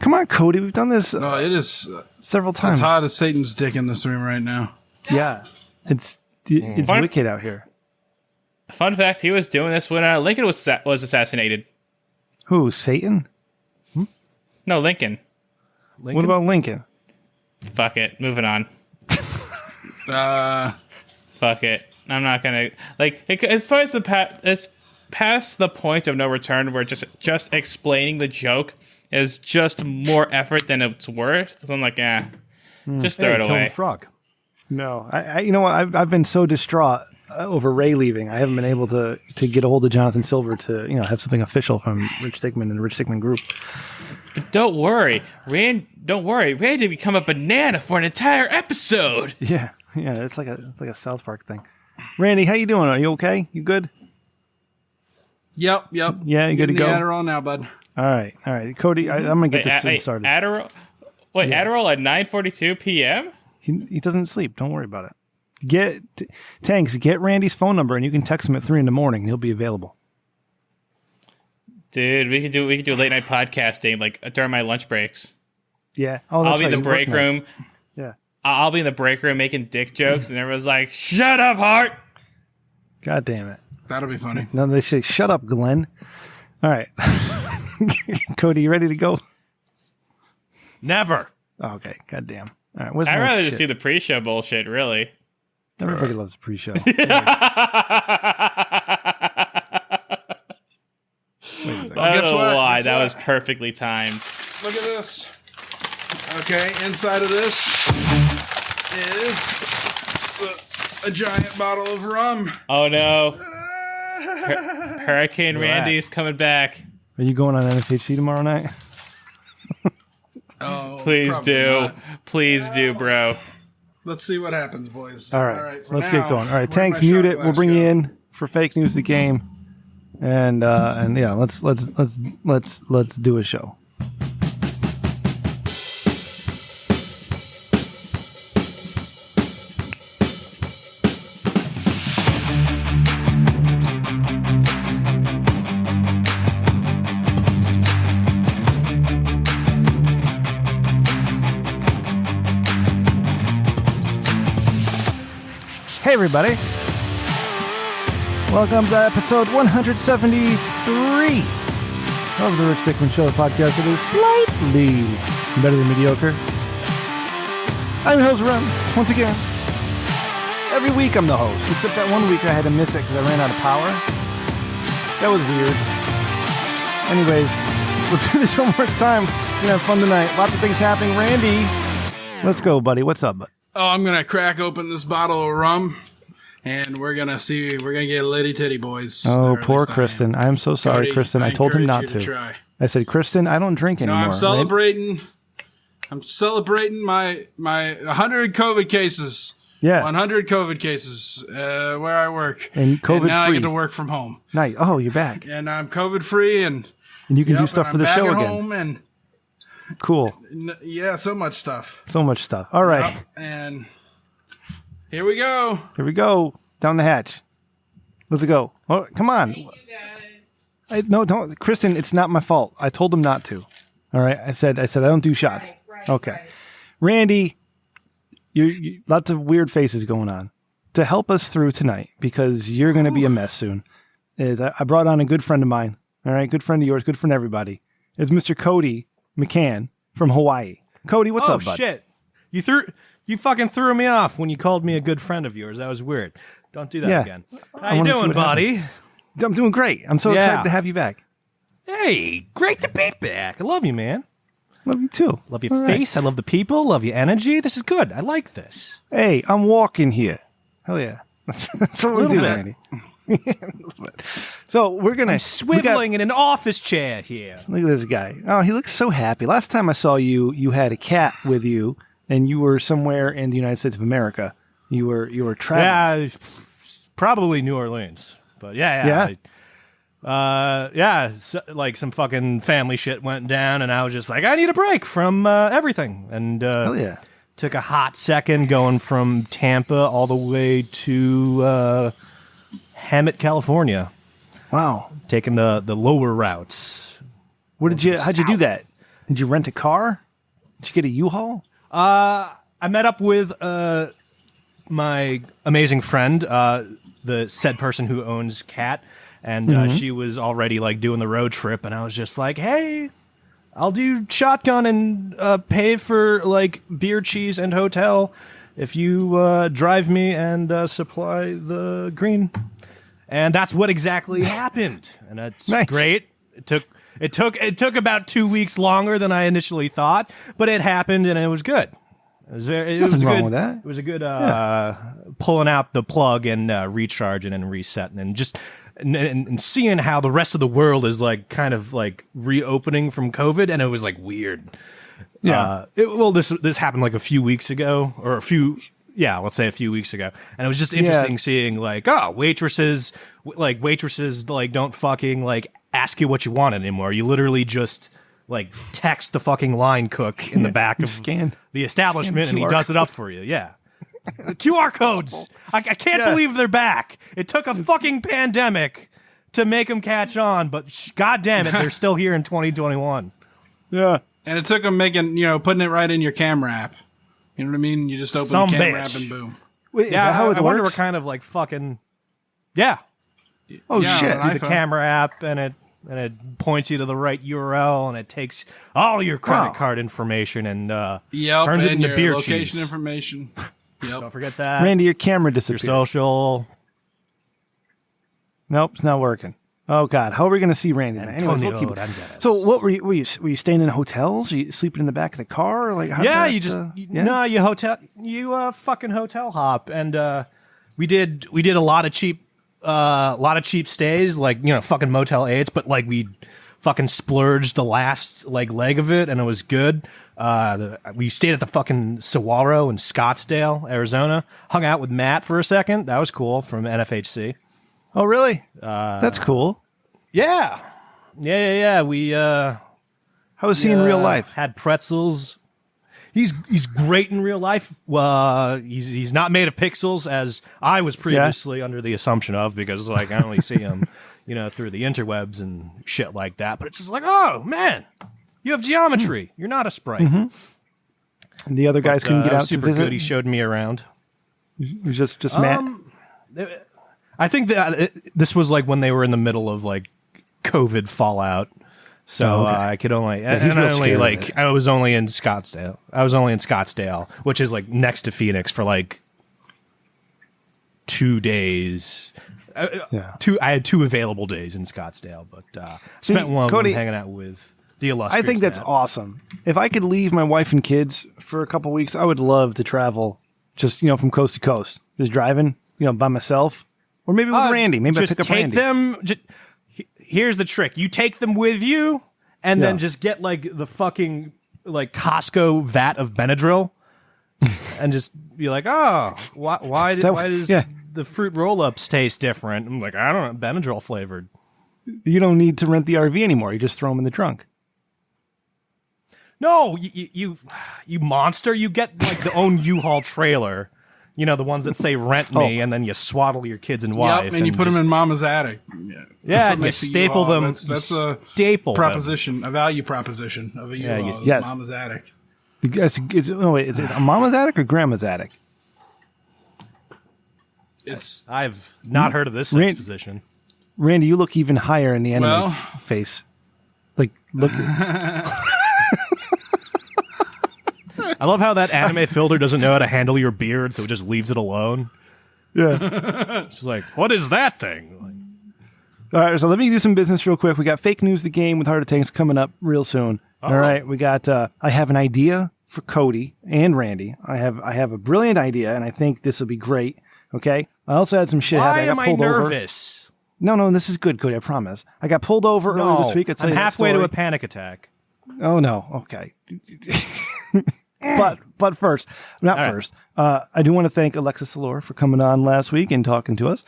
Come on, Cody. We've done this No, it is several times. as hot as Satan's dick in this room right now. Yeah. It's wicked out here. Fun fact, he was doing this when Lincoln was assassinated. Who, Satan? No, Lincoln. What about Lincoln? Fuck it. Moving on. Fuck it. I'm not gonna as far as it's past the point of no return where just explaining the joke is just more effort than it's worth. So I'm like, just throw it away. Kill the frog. No, I you know what? I've been so distraught over Ray leaving. I haven't been able to get a hold of Jonathan Silver to have something official from Rich Stickman and the Rich Stickman Group. But don't worry, Randy didn't become a banana for an entire episode. Yeah, it's like a South Park thing. Randy, how you doing? Are you okay? You good? Yep. Yeah, you good to go? Adderall now, bud. All right. Cody, I'm gonna get this thing started. Adderall at 9:42 p.m. He doesn't sleep. Don't worry about it. Get Randy's phone number and you can text him at 3 a.m. and he'll be available. Dude, we can do late night podcasting like during my lunch breaks. Yeah. I'll be in the break room. Yeah. I'll be in the break room making dick jokes, and everyone's like, "Shut up, Hart!" God damn it. That'll be funny. No, they say, "Shut up, Glenn." All right. Cody, you ready to go? Never. Oh, okay. God damn. All right. I'd rather just see the pre-show bullshit, really. Everybody loves the pre-show. I don't know why. That was perfectly timed. Look at this. Okay, inside of this is a giant bottle of rum. Oh, no. Hurricane Randy's coming back. Are you going on NFHC tomorrow night? Oh, Please do. not. Please do, bro. Let's see what happens, boys. All right. Let's now, get going. All right, where'd Tanks, my mute shot it. We'll glass bring go? you in for Fake News the Game. And yeah, let's do a show. Hey, everybody. Welcome to episode 173 of the Rich Dickman Show, a podcast that is slightly better than mediocre. I'm your host, Rem, once again. Every week I'm the host, except that one week I had to miss it because I ran out of power. That was weird. Anyways, let's do this one more time. We're going to have fun tonight. Lots of things happening. Randy, let's go, buddy. What's up, bud? Oh, I'm going to crack open this bottle of rum, and we're going to get litty titty, boys. Oh, Or at poor least I am. Kristen. I'm so sorry, Cody, Kristen. I told him not encourage you to. try. I said, Kristen, I don't drink No, anymore. I'm celebrating. I'm celebrating my 100 COVID cases. Yeah. 100 COVID cases where I work. And COVID now free. I get to work from home. Nice. Oh, you're back. And I'm COVID free, and And you can do yep, stuff and for the I'm show back at again. home, and Cool. yeah, so much stuff. So much stuff. All right. Yep, and here we go. Here we go. Down the hatch. Let's go. Oh, come on. No, don't. Kristen, it's not my fault. I told him not to. All right. I said I don't do shots. Okay. Randy, you lots of weird faces going on. To help us through tonight, because you're going to be a mess soon, is I brought on a good friend of mine. All right. Good friend of yours. Good friend of everybody. It's Mr. Cody McCann from Hawaii. Cody, what's up, bud? Oh, shit. You fucking threw me off when you called me a good friend of yours. That was weird. Don't do that Yeah. again. I How you wanna see doing, what buddy? I'm doing great. I'm so Yeah. excited to have you back. Hey, great to be back. I love you, man. Love you too. Love your All right. face. I love the people. Love your energy. This is good. I like this. Hey, I'm walking here. Hell yeah. That's what we Little do, bit. Randy. Yeah, a little bit. So we're going to... Swiveling in an office chair here. Look at this guy. Oh, he looks so happy. Last time I saw you, you had a cat with you, and you were somewhere in the United States of America. You were traveling. Yeah, probably New Orleans. But yeah. So, like some fucking family shit went down, and I was just like, I need a break from everything. And Hell yeah. took a hot second going from Tampa all the way to Hemet, California, Wow. taking the lower routes. How'd you do that? Did you rent a car? Did you get a U-Haul? I met up with my amazing friend, the said person who owns Cat, and she was already like doing the road trip, and I was just like, hey, I'll do shotgun and pay for like beer, cheese, and hotel if you drive me and supply the green. And that's what exactly happened, and that's Nice. great. It took about 2 weeks longer than I initially thought, but it happened, and it was good. It was Nothing wrong with that. It was a good pulling out the plug and recharging and resetting, and just and seeing how the rest of the world is like kind of like reopening from COVID, and it was like weird. Yeah. This happened like a few weeks ago, or let's say a few weeks ago, and it was just interesting seeing like, waitresses like don't fucking like ask you what you want anymore. You literally just like text the fucking line cook in the back of the establishment, and he does it up for you. Yeah. The QR codes. I can't believe they're back. It took a fucking pandemic to make them catch on, but god damn it, they're still here in 2021. Yeah. And it took them putting it right in your camera app. You know what I mean? You just open Some the camera bitch. app and boom. Wait, is Yeah, that how it I wonder what works? kind of like fucking yeah. Oh, Yeah, shit. on Do an the iPhone. camera app, and it points you to the right URL, and it takes all your credit card information and turns it and into your beer location cheese. information. Don't Yep. forget that. Randy, your camera your disappeared. social. Nope, it's not working. Oh, God. How are we going to see Randy? Anyways, Antonio we'll keep- Banderas. So what were you staying in hotels? Were you sleeping in the back of the car? Or like, how'd Yeah, that, you just yeah? you fucking hotel hop, and we did a lot of cheap stays, like fucking Motel 8s, but like we fucking splurged the last like leg of it, and it was good. We stayed at the fucking Saguaro in Scottsdale, Arizona. Hung out with Matt for a second. That was cool, from NFHC. Oh, really? That's cool. Yeah. We How is he in real life? had pretzels. He's great in real life. He's not made of pixels, as I was previously under the assumption of, because like I only see him, through the interwebs and shit like that. But it's just like, oh man, you have geometry. You're not a sprite. And the other guys couldn't get out to super visit? good. He showed me around. It was just Matt? I think that this was like when they were in the middle of like COVID fallout. So I could only, he's and real scared of it. I was only in Scottsdale. Which is like next to Phoenix, for like 2 days. Yeah. I had 2 available days in Scottsdale, but spent one Cody, of them hanging out with the illustrious I think that's Matt. awesome. If I could leave my wife and kids for a couple weeks, I would love to travel just, from coast to coast. Just driving, by myself. Or maybe with Randy. Maybe I just pick up take Randy. them. Here's the trick: you take them with you, and then Yeah. just get like the fucking like Costco vat of Benadryl, and just be like, oh, why does the fruit roll-ups taste different? I'm like, I don't know, Benadryl flavored. You don't need to rent the RV anymore. You just throw them in the trunk. No, you monster! You get like the own U-Haul trailer. The ones that say "rent me," and then you swaddle your kids and wife. Yep, and you put them in Mama's attic. Yeah, what you makes a staple U-Haul. them. That's you a staple them. proposition, a value proposition of a Yeah, U-Haul. yes. Mama's attic. Is it a mama's attic or grandma's attic? It's I've not heard of this Rand- exposition. Randy, you look even higher in the anime Well- face. Like, look. I love how that anime filter doesn't know how to handle your beard, so it just leaves it alone. Yeah. It's like, what is that thing? All right, so let me do some business real quick. We got Fake News the Game with Heart Attacks coming up real soon. All right, we got I have an idea for Cody and Randy. I have a brilliant idea, and I think this will be great. Okay? I also had some shit happen. Why I got am I pulled over. nervous? No, this is good, Cody, I promise. I got pulled over earlier this week. I'll tell I'm you that halfway to story. a panic attack. Oh, no. Okay. But first, not right. first, I do want to thank Alexis Salor for coming on last week and talking to us.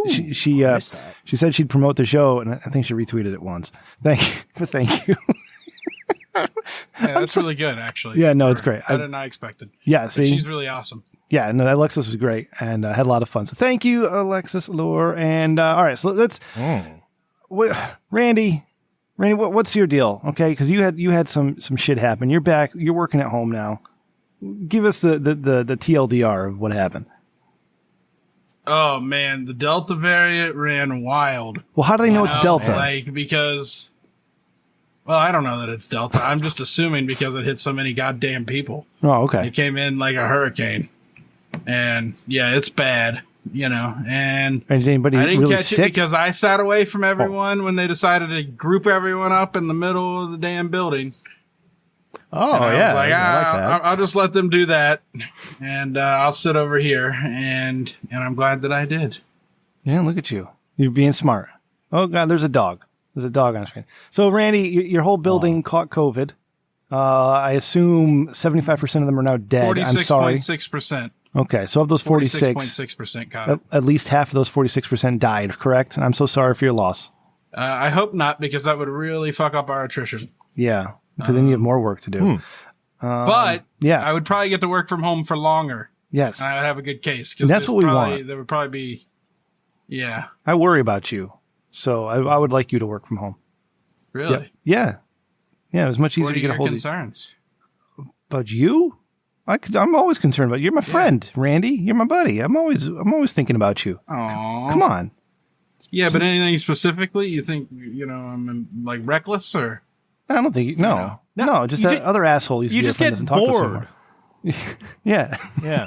She said she'd promote the show, and I think she retweeted it once. Thank you. yeah, that's really good, actually. Yeah, no, it's great. Better than I expected. Yeah, But see? she's really awesome. Yeah, no, Alexis was great and had a lot of fun. So thank you, Alexis Allure. And all right, so let's. Randy, Randy, what's your deal? Okay, because you had some shit happen. You're back. You're working at home now. Give us the TLDR of what happened. Oh man, the Delta variant ran wild. Well, how do they know it's Delta? Like, because, well, I don't know that it's Delta. I'm just assuming because it hit so many goddamn people. Oh, okay. It came in like a hurricane. And yeah, it's bad, and is anybody I didn't really catch sick? it because I sat away from everyone when they decided to group everyone up in the middle of the damn building. Oh, and I was like, I like that. I'll just let them do that, and I'll sit over here, and I'm glad that I did. Yeah, look at you. You're being smart. Oh, God, there's a dog. There's a dog on the screen. So, Randy, your whole building caught COVID. I assume 75% of them are now dead. I'm sorry. 46.6%. Okay, so of those 46, 46.6% caught it. at least half of those 46% died, correct? I'm so sorry for your loss. I hope not, because that would really fuck up our attrition. Yeah, because then you have more work to do. But yeah. I would probably get to work from home for longer. Yes. And I would have a good case. And that's what we want. There would probably be, yeah. I worry about you, so I would like you to work from home. Really? Yeah. Yeah, it was much easier What are to get a your hold concerns? of you. About you? I'm always concerned about you. You're my friend, Randy. You're my buddy. I'm always thinking about you. Aww. Come on. Yeah, but anything specifically? You think, I'm like reckless or? I don't think no, just you that other asshole. You just get bored. Yeah. Yeah.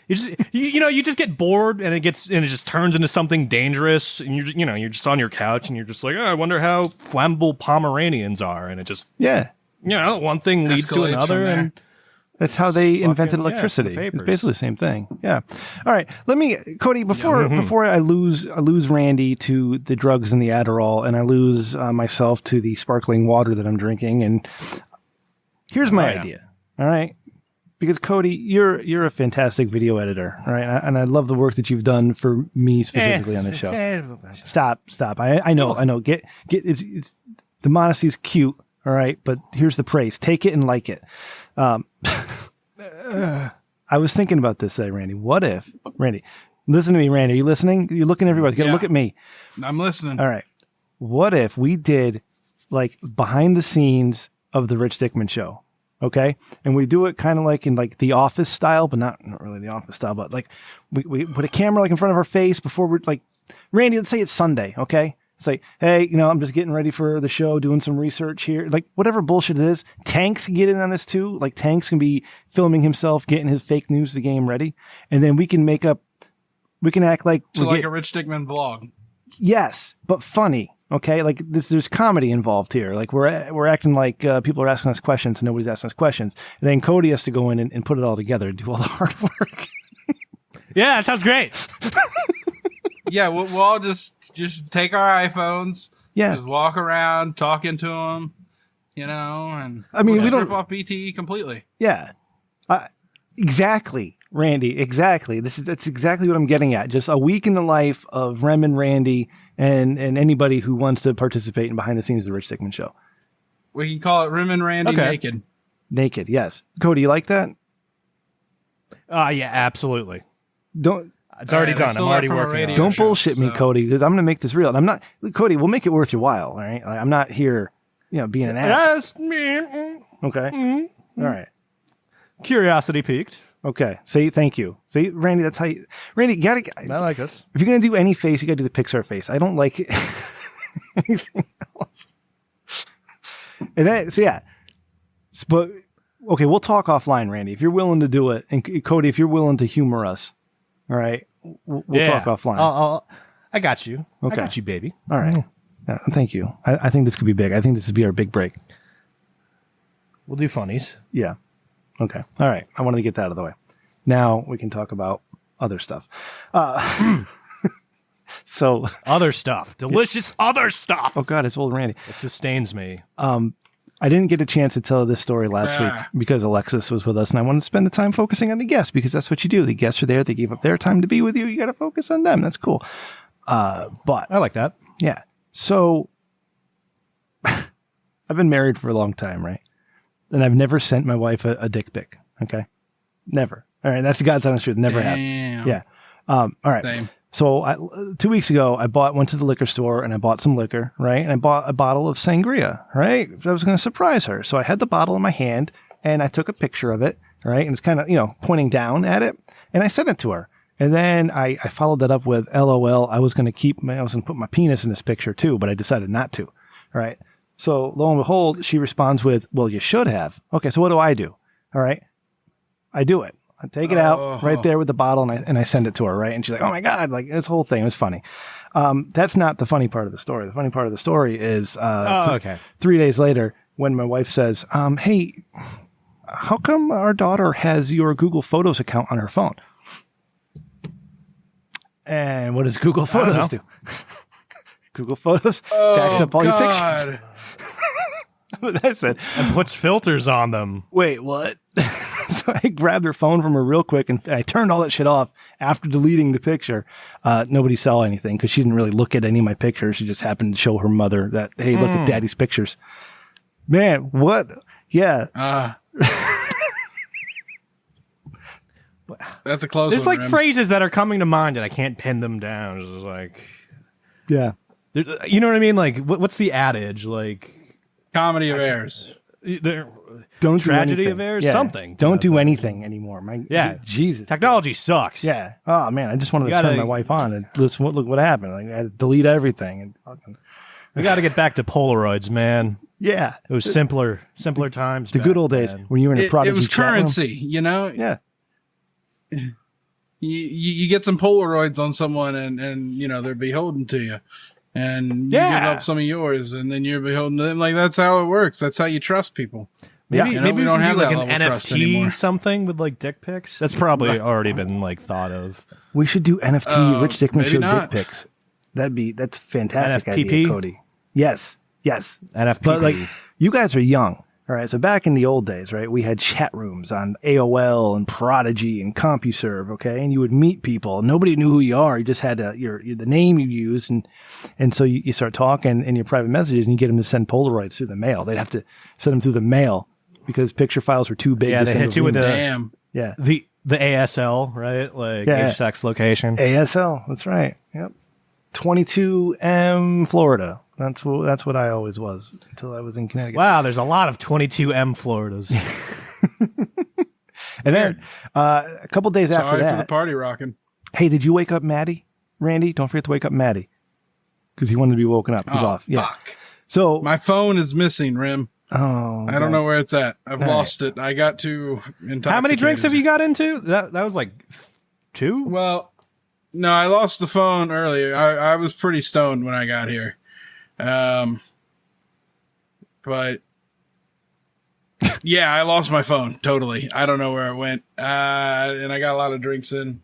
You just you just get bored and it just turns into something dangerous and you're just on your couch and you're just like, oh, I wonder how flammable Pomeranians are, and it just one thing leads to Escalates another, from there. And that's how they invented fucking- yeah, electricity. the It's papers. basically the same thing. Yeah. All right. Let me, Cody, before I lose Randy to the drugs and the Adderall, and I lose myself to the sparkling water that I'm drinking. And here's my idea. All right. Because Cody, you're a fantastic video editor. All right. And I love the work that you've done for me specifically on the show. Stop. I know. Get it's the modesty is cute. All right. But here's the praise. Take it and like it. I was thinking about this today, Randy. What if, Randy, listen to me, Randy. Are you listening? You're looking everywhere. You got to look at me. I'm listening. All right. What if we did like behind the scenes of the Rich Dickman show? Okay. And we do it kind of like in like the Office style, but not really the Office style, but like we put a camera like in front of our face before we're like, Randy, let's say it's Sunday. Okay. It's like, hey, I'm just getting ready for the show, doing some research here. Like, whatever bullshit it is. Tanks can get in on this too. Like, Tanks can be filming himself, getting his fake news the game ready. And then we can act like... So like a Rich Dickman vlog. Yes, but funny. Okay? Like, there's comedy involved here. Like, we're acting like people are asking us questions and nobody's asking us questions. And then Cody has to go in and put it all together and do all the hard work. Yeah, that sounds great. Yeah, we'll all just take our iPhones, just walk around talking to them, and I mean, we'll we just don't rip off BTE completely. Yeah, exactly, Randy. Exactly. That's exactly what I'm getting at. Just a week in the life of Rem and Randy, and anybody who wants to participate in behind the scenes of the Rich Dickman show. We can call it Rem and Randy Naked. Naked, yes. Cody, you like that? Yeah, absolutely. Don't. It's already done. I'm already from a working on radio it. Don't show, bullshit me, so- Cody, because I'm going to make this real. And I'm not, Cody, we'll make it worth your while, all right? I'm not here, being an ass. Yes, me. Okay. All right. Curiosity piqued. Okay. Say thank you. See, Randy, that's how you, Randy, you gotta, I like this. if you're going to do any face, you got to do the Pixar face. I don't like anything else. And then, so yeah. But, okay, we'll talk offline, Randy, if you're willing to do it. And Cody, if you're willing to humor us, all right, we'll talk offline. I got you. Okay. I got you, baby. All right. Thank you. I think this could be big. I think this would be our big break. We'll do funnies. Yeah. Okay. All right. I wanted to get that out of the way. Now we can talk about other stuff. So, Other stuff. Delicious other stuff. oh God, it's old Randy. It sustains me. I didn't get a chance to tell this story last week Ah. because Alexis was with us, and I wanted to spend the time focusing on the guests because that's what you do. The guests are there; they gave up their time to be with you. You got to focus on them. That's cool. But I like that. yeah, so I've been married for a long time, right? And I've never sent my wife a dick pic. Okay, never. All right, that's the God's honest truth. Never have. Damn. Yeah. All right. Same. So 2 weeks ago, went to the liquor store and I bought some liquor, right? And I bought a bottle of sangria, right? I was going to surprise her. So I had the bottle in my hand and I took a picture of it, right? And it's kind of, pointing down at it. And I sent it to her. And then I followed that up with LOL. I was going to put my penis in this picture too, but I decided not to, right? So lo and behold, she responds with, well, you should have. Okay, so what do? All right. I do it. I take it out right there with the bottle and I send it to her, right? And she's like, oh my God, like this whole thing was funny. That's not the funny part of the story. The funny part of the story is 3 days later when my wife says, hey, how come our daughter has your Google Photos account on her phone? And what does Google Photos do? Google Photos backs up all your pictures. I said, and puts filters on them. Wait, what? So I grabbed her phone from her real quick and I turned all that shit off after deleting the picture. Nobody saw anything because she didn't really look at any of my pictures. She just happened to show her mother that, hey, look at daddy's pictures. Man, what? Yeah. That's a close There's one. like phrases that are coming to mind and I can't pin them down. It's just like, yeah. You know what I mean? Like, what's the adage? Like, comedy of errors. Don't tragedy do of errors? Yeah. Something. Don't do anything anymore. Jesus. Technology sucks. Yeah. Oh man, I just wanted to turn my wife on and listen. Look what happened. Like, I had to delete everything. And we got to get back to Polaroids, man. Yeah. It was simpler times. The good old days when you were in a Prodigy. It was chat room. currency, Yeah. You get some Polaroids on someone and they're beholden to you. And you give up some of yours, and then you're beholden to them. Like, that's how it works. That's how you trust people. Maybe we don't have like an NFT something with like dick pics. That's probably already been like thought of. We should do NFT Rich Dickman Show dick pics. That's fantastic idea, Cody. Yes. NFP. But like, you guys are young. All right, so back in the old days, right, we had chat rooms on AOL and Prodigy and CompuServe, okay, and you would meet people. Nobody knew who you are. You just had the name you used, and so you start talking in your private messages, and you get them to send Polaroids through the mail. They'd have to send them through the mail because picture files were too big. Yeah, they hit you with the ASL, right? Like age, sex, location. ASL, that's right. Yep, 22M, Florida. That's what I always was until I was in Connecticut. Wow, there's a lot of 22M Floridas. And then a couple days after that, for the party rocking. Hey, did you wake up Matty? Randy, don't forget to wake up Matty because he wanted to be woken up. He's off. Yeah. Fuck. So my phone is missing, Rem. Oh, I don't know where it's at. I've lost it. I got too intoxicated. How many drinks have you got into? That was like 2? Well, no, I lost the phone earlier. I was pretty stoned when I got here. But yeah, I lost my phone totally. I don't know where it went. And I got a lot of drinks in.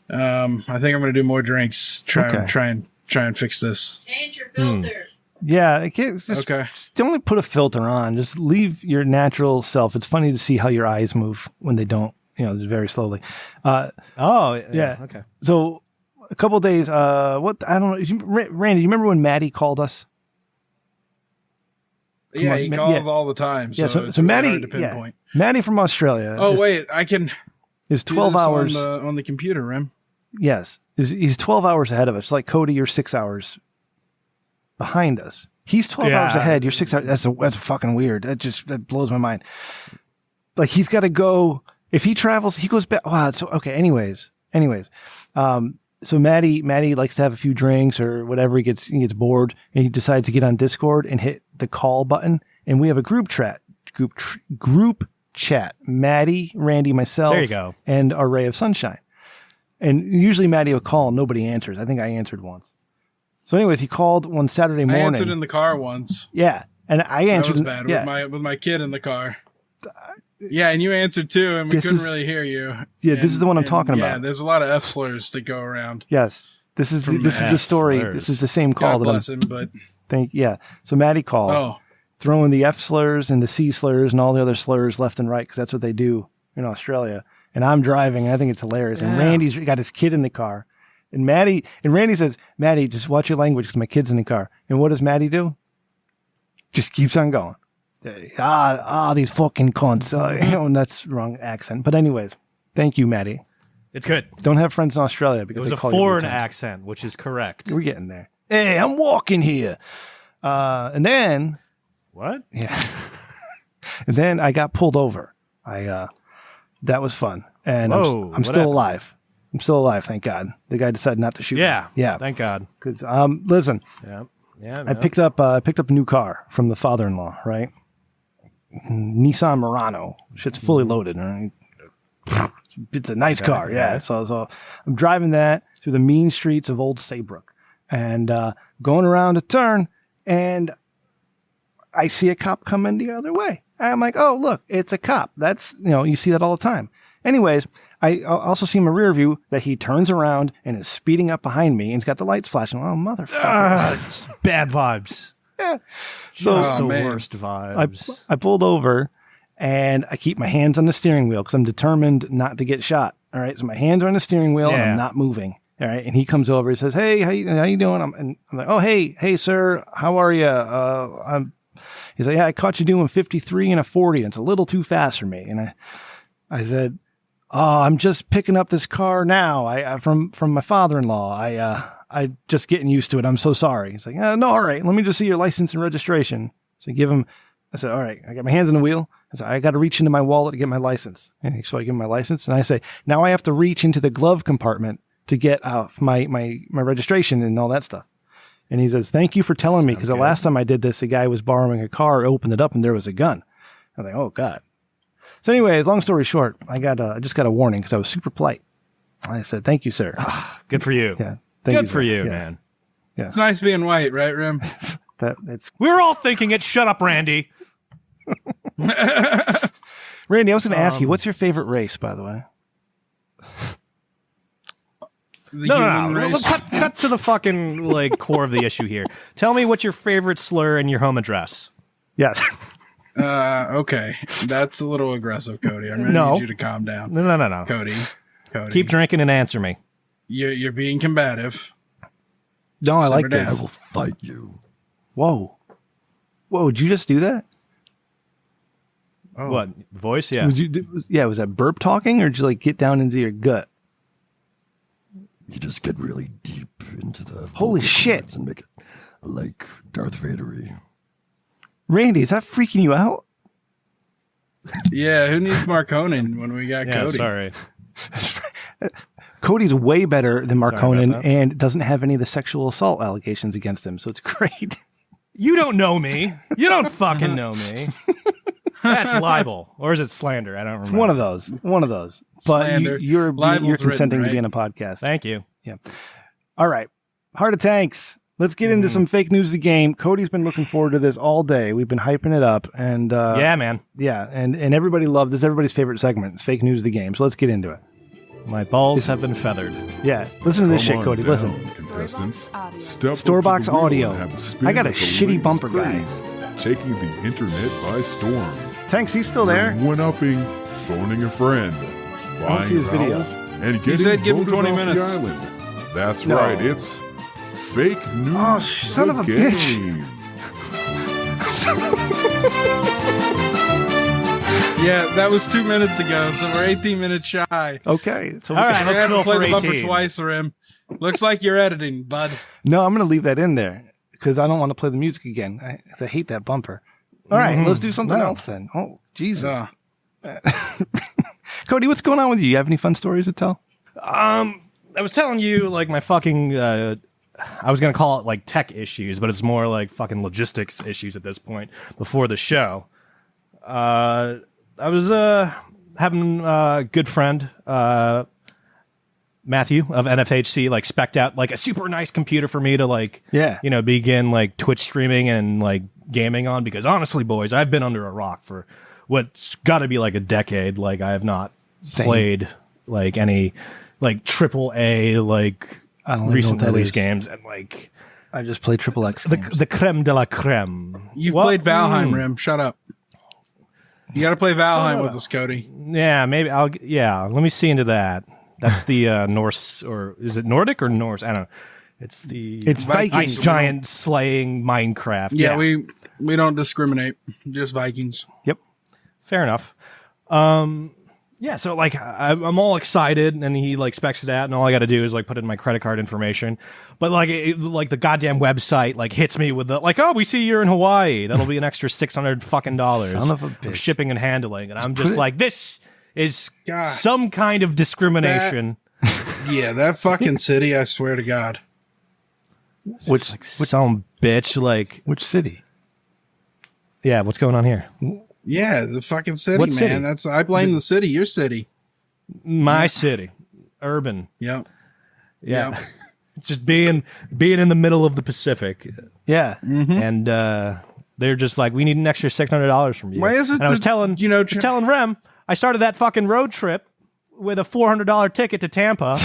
I think I'm going to do more drinks. Try and fix this. Change your filter. Yeah. Just don't put a filter on. Just leave your natural self. It's funny to see how your eyes move when they don't, very slowly. Yeah. Okay. So, a couple of days, I don't know. Randy, you remember when Matty called us? Yeah, he calls all the time. So, it's really Matty, hard to pinpoint. Matty from Australia. Is 12 hours on the computer, Rem. Yes, he's 12 hours ahead of us. Like Cody, you're 6 hours behind us. He's 12 hours ahead. You're 6 hours. That's fucking weird. That blows my mind. Like he's got to go. If he travels, he goes back. Wow. So okay. Anyways. So Matty likes to have a few drinks or whatever. He gets bored and he decides to get on Discord and hit the call button. And we have a group chat. Matty, Randy, myself, there you go, and our ray of sunshine. And usually Matty will call and nobody answers. I think I answered once. So anyways, he called one Saturday morning. I answered in the car once. Yeah, and I answered. That was bad with my kid in the car. Yeah, and you answered too, and we couldn't really hear you. Yeah, this is the one I'm talking about. Yeah, there's a lot of F slurs that go around. Yes, this is the story. Slurs. This is the same call. God bless him, but So Matty calls, throwing the F slurs and the C slurs and all the other slurs left and right because that's what they do in Australia. And I'm driving, and I think it's hilarious. And Randy's got his kid in the car, and Randy says, "Matty, just watch your language because my kid's in the car." And what does Matty do? Just keeps on going. These fucking cunts. And that's wrong accent. But anyways, thank you, Matty. It's good. Don't have friends in Australia It because was they a call you foreign retards. accent, which is correct. We're getting there. Hey, I'm walking here. And then, What? yeah. And then I got pulled over. That was fun. And Whoa, I'm what still happened? alive. I'm still alive, thank God. The guy decided not to shoot me. Yeah. Thank God. Because listen, Yeah. I picked up a new car from the father-in-law, right? Nissan Murano. Shit's fully loaded. Right? It's a nice car, yeah. So I'm driving that through the mean streets of Old Saybrook and going around a turn, and I see a cop coming the other way. And I'm like, oh, look, it's a cop. That's, you see that all the time. Anyways, I also see in my rear view that he turns around and is speeding up behind me and he's got the lights flashing. Oh, motherfucker. Bad vibes. Yeah. So Just the man. worst vibes. I pulled over and I keep my hands on the steering wheel because I'm determined not to get shot. All right. So my hands are on the steering wheel and I'm not moving. All right. And he comes over. He says, hey, how you doing? I'm like, oh, hey, sir. How are you? He's like, yeah, I caught you doing 53 and a 40. And it's a little too fast for me. And I said, oh, I'm just picking up this car now. I from my father-in-law. I just getting used to it. I'm so sorry. He's like, no, all right. Let me just see your license and registration. So I said, all right. I got my hands on the wheel. I said, I got to reach into my wallet to get my license. And so I give him my license. And I say, now I have to reach into the glove compartment to get my registration and all that stuff. And he says, thank you for telling me, because the last time I did this, the guy was borrowing a car, opened it up, and there was a gun. I was like, oh, God. So anyway, long story short, I just got a warning because I was super polite. I said, thank you, sir. Good for you. Yeah. Good for you, Yeah. man. It's nice being white, right, Rem? It's We're all thinking it. Shut up, Randy. Randy, I was going to ask you, what's your favorite race, by the way? The No. human race. Cut to the fucking core of the issue here. Tell me what's your favorite slur in your home address. Yes. Okay. That's a little aggressive, Cody. I'm going to No. need you to calm down. No. Cody. Keep drinking and answer me. You're being combative. No, I like Simmer this. down. I will fight you. Whoa, did you just do that? Oh. What voice? Yeah. Was that burp talking, or did you get down into your gut? You just get really deep into the Holy vocal shit. cords and make it like Darth Vader-y. Randy, is that freaking you out? Yeah, who needs Marconin when we got Yeah. Cody? Sorry. Cody's way better than Sorry about Marconin that. and doesn't have any of the sexual assault allegations against him, so it's great. You don't know me. You don't fucking know me. That's libel, or is it slander? I don't remember. One of those. But Slander. you're Libel's consenting written, to be in right? a podcast. Thank you. Yeah. All right. Heart of Tanks. Let's get into some fake news of the game. Cody's been looking forward to this all day. We've been hyping it up, and Yeah, man. yeah, and everybody loved this. Everybody's favorite segment. It's fake news of the game. So let's get into it. My balls have been feathered. Yeah, listen to this shit, Come on Cody. down, Listen. contestants. Audio. Step up to Storebox the wheel audio. and have a spin I got a with the shitty latest bumper guy. craze, taking the internet by storm. Tanks, he's still there. One-upping, phoning a friend, buying see his video. vowels, and getting said give him voted 20 off minutes. The island. That's No. right. It's fake news. Oh, son the of a bitch. game. Yeah, that was 2 minutes ago, so we're 18 minutes shy. Okay. So All right, I let's had go to play for the bumper 18. twice, Rem. Looks like you're editing, bud. No, I'm going to leave that in there because I don't want to play the music again. I hate that bumper. All right, let's do something else then. Oh, Jesus. Uh, Cody, what's going on with you? You have any fun stories to tell? I was telling you, my fucking, I was going to call it, tech issues, but it's more like fucking logistics issues at this point before the show. I was having a good friend, Matthew of NFHC, spec'd out, a super nice computer for me to, begin, Twitch streaming and, gaming on, because honestly, boys, I've been under a rock for what's got to be, a decade. I have not Same. played, any... triple A, I don't even know recent what that release is. games, and I just played Triple X. the creme de la creme. You've Well, played Valheim, Rem. Shut up. You got to play Valheim with us, Cody. Yeah, maybe let me see into that. That's the Norse, or is it Nordic or Norse? I don't know. It's It's ice Vikings. giant slaying Minecraft. Yeah, we don't discriminate. Just Vikings. Yep. Fair enough. Yeah, so like I'm all excited, and he like specs it out, and all I got to do is like put in my credit card information. But like like the goddamn website like hits me with the like, oh, we see you're in Hawaii. That'll be an extra $600 fucking Son of a bitch. of shipping and handling, and I'm just like, this is God. some kind of discrimination. Yeah, that fucking city, I swear to God. Which Some bitch, like, which city? yeah, what's going on here? Yeah, the fucking city, What man. city? That's I blame the city, your city. My city, urban. Yep. Yeah, Yep. it's just being in the middle of the Pacific. Yeah. And they're just like, we need an extra $600 from you. Why is it And I was that, telling, you know, just telling Rem, I started that fucking road trip with a $400 ticket to Tampa.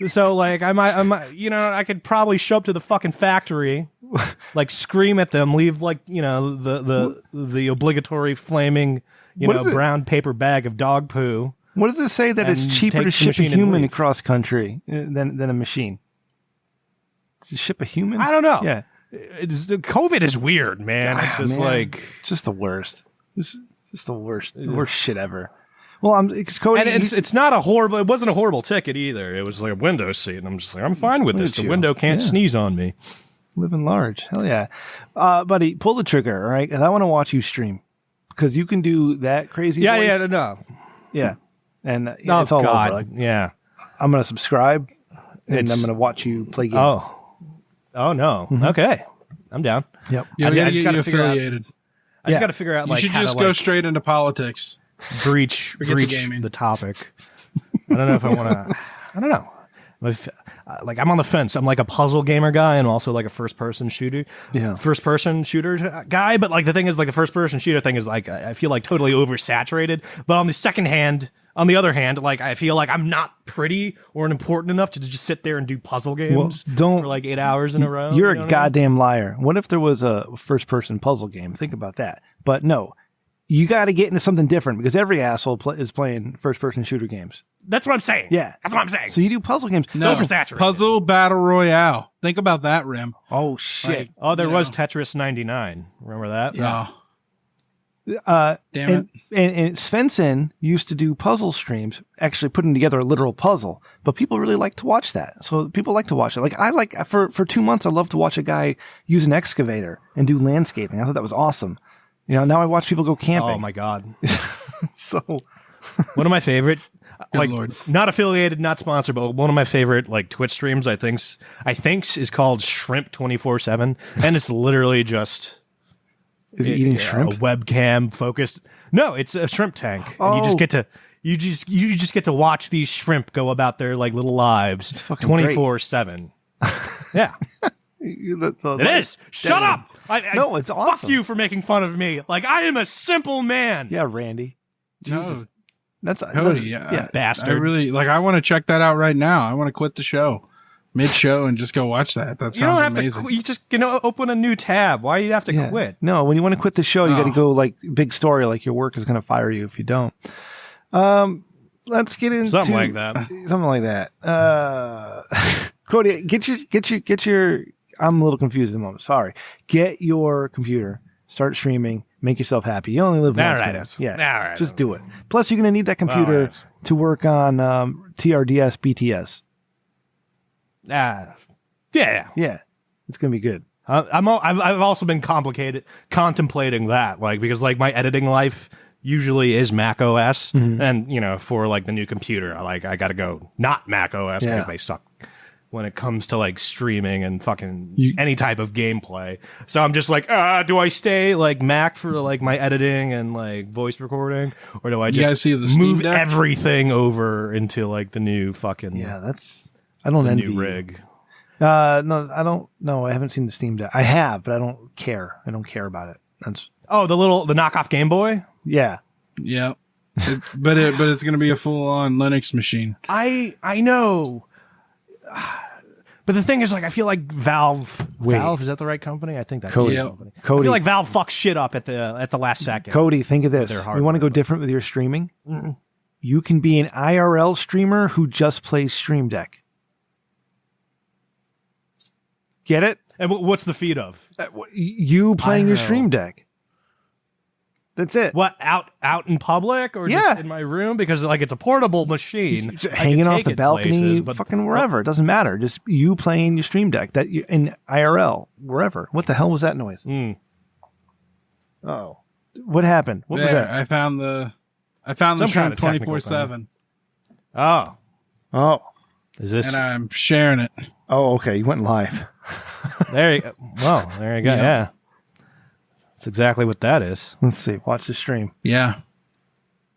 So like, I might, you know, I could probably show up to the fucking factory, like scream at them, leave like, you know, the obligatory flaming, you What know, is it? brown paper bag of dog poo. What does it say that it's And cheaper take to the ship a machine and human leave. across country than a machine? To ship a human? I don't know. Yeah. COVID is weird, man. It's just Man, like, it's just the worst. It's just the worst shit ever. Well, because Cody, and it's not a horrible. It wasn't a horrible ticket either. It was like a window seat, and I'm just like, I'm fine with this. at The you. window can't Yeah. sneeze on me. living large. Hell yeah, buddy, pull the trigger, all right? 'Cause I want to watch you stream because you can do that crazy. Yeah, voice. yeah, no. Yeah, and Oh it's all God, over. Like, yeah. I'm gonna subscribe, and It's- I'm gonna watch you play games. Oh no. Okay, I'm down. Yep. Yeah, I we gotta just get gotta you figure out- affiliated. I just Yeah. got to figure out You like should how just to go like, straight into politics. breach the gaming. the topic. I don't know if I want to. I don't know. Like I'm on the fence. I'm like a puzzle gamer guy and also like a first person shooter. Yeah. First person shooter guy. But like the thing is, like the first person shooter thing is like I feel like totally oversaturated. But on the other hand, like I feel like I'm not pretty or important enough to just sit there and do puzzle games don't- for like 8 hours in a row. You're you know a what I mean? goddamn liar. What if there was a first person puzzle game? Think about that. But no, you got to get into something different because every asshole is playing first person shooter games. That's what I'm saying. Yeah. That's what I'm saying. So you do puzzle games. It's oversaturated. Puzzle Battle Royale. Think about that, Rem. Oh shit. Oh, there You was know. Tetris 99. Remember that? Oh, Damn damn and Svensson used to do puzzle streams, actually putting together a literal puzzle. But people really like to watch that. So people like to watch it. Like I like for 2 months, I love to watch a guy use an excavator and do landscaping. I thought that was awesome. You know, now I watch people go camping. Oh my God. So One of my favorite, like Lord. not affiliated, not sponsored, but one of my favorite like Twitch streams I think's is called Shrimp 24/7, and it's literally just is he eating a shrimp? webcam focused. No, it's a shrimp tank. And you just Oh. get to you just get to watch these shrimp go about their like little lives fucking great. 24/7. Yeah, it is. Shut up. No, it's Fuck awesome. you for making fun of me. Like I am a simple man. Yeah, Randy. no, That's Cody, yeah. I Bastard. really like. I want to check that out right now. I want to quit the show mid-show and just go watch that. That You don't sounds have amazing. to. You just open a new tab. Why do you have to Yeah. quit? No, when you want to quit the show, you got to Oh. go like big story, like your work is going to fire you if you don't. Let's get into Something like that. Something like that. Cody, get your. I'm a little confused at the moment. Sorry. Get your computer. Start streaming. Make yourself happy. You only live once. All right. man. Yeah. All right. Just do it. Plus, you're going to need that computer All right. to work on TRDS, BTS. Yeah. Yeah, it's going to be good. I've also been contemplating that, like, because like my editing life usually is Mac OS, and for like the new computer, I got to go not Mac OS because Yeah. they suck when it comes to like streaming and fucking any type of gameplay. So I'm just like, do I stay like Mac for like my editing and like voice recording, or do I You guys just see the Steam move Deck? everything over into like the new fucking Yeah, I don't the envy new you. rig? No, I don't. No, I haven't seen the Steam Deck. I have, but I don't care. I don't care about it. That's Oh, the knockoff Game Boy. yeah. Yeah, but it's going to be a full-on Linux machine. I know. But the thing is, like, I feel like Valve. Wait. Valve, is that the right company? I think that's Cody. the Yeah. right company. I Cody. feel like Valve fucks shit up at the last second. Cody, think of this. their You hardware, want to go different with your streaming? You can be an IRL streamer who just plays Stream Deck. Get it? And what's the feed of? You playing your IRL. Stream Deck. That's it. What, out in public or just in my room? Because like it's a portable machine, hanging off the balcony, places, but fucking wherever. It doesn't matter. Just you playing your Stream Deck that you in IRL, wherever. What the hell was that noise? Oh, what happened? What was that? I found the stream 24/7. Oh, is this? And I'm sharing it. Oh, okay. You went live. There you go. Well, there you go. Yeah. That's exactly what that is. Let's see. Watch the stream. Yeah.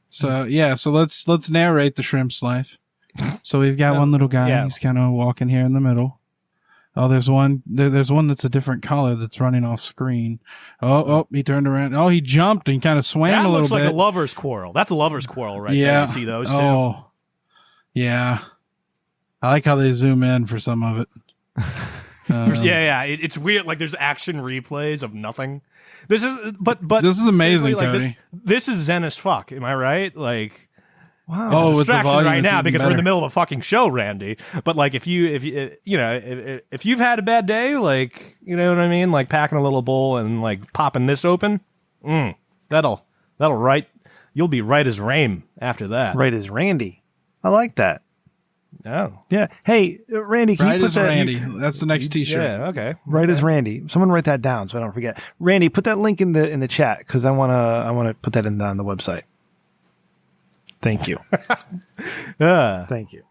So let's narrate the shrimp's life. So we've got one little guy. Yeah. He's kind of walking here in the middle. Oh, there's one that's a different color that's running off screen. Oh, he turned around. Oh, he jumped and kind of swam a little bit. That looks like a lover's quarrel. That's a lover's quarrel right there. You see those two? Oh, yeah. I like how they zoom in for some of it. It's weird. Like there's action replays of nothing. This is amazing, like, Cody. This is zen as fuck. Am I right? Like, wow. It's a distraction right now because we're in the middle of a fucking show, Randy. But like, if you've had a bad day, like, you know what I mean, like packing a little bowl and like popping this open, that'll right. You'll be right as Rame after that. Right as Randy. I like that. Oh. Yeah. Hey, Randy, can you put that? Randy. That's the next T-shirt. Yeah. Okay. Right as Randy. Someone write that down so I don't forget. Randy, put that link in the chat because I wanna put that on the website. Thank you. Thank you.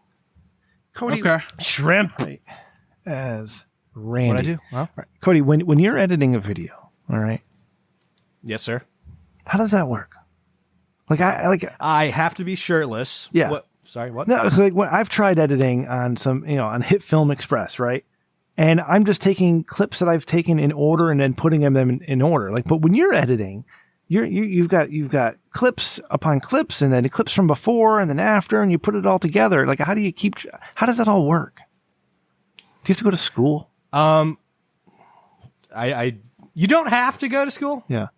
Cody. Okay. Shrimp. Right, as Randy. What I do? Well, right. Cody, when you're editing a video, all right? Yes, sir. How does that work? I have to be shirtless. Yeah. What? Sorry, what? No, like when I've tried editing on on Hit Film Express, right? And I'm just taking clips that I've taken in order and then putting them in order. Like, but when you're editing, you've got clips upon clips and then clips from before and then after, and you put it all together. Like, how does that all work? Do you have to go to school? You don't have to go to school. Yeah.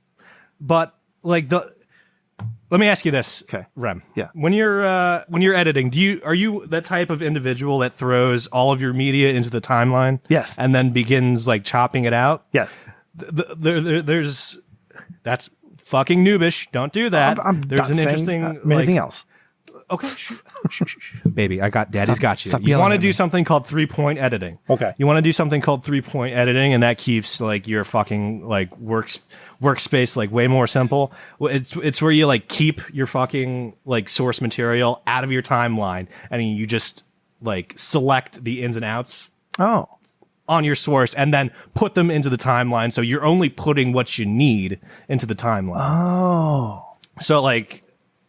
But like let me ask you this, okay, Rem. Yeah. When you're editing, are you that type of individual that throws all of your media into the timeline? Yes. And then begins like chopping it out? Yes. That's fucking noobish. Don't do that. There's an interesting anything else. Okay, baby, Daddy's got you. You want to do something called 3-point editing. Okay. You want to do something called 3-point editing, and that keeps like your fucking like workspace like way more simple. It's where you like keep your fucking like source material out of your timeline, and you just like select the ins and outs. Oh. On your source, and then put them into the timeline. So you're only putting what you need into the timeline. Oh. So like.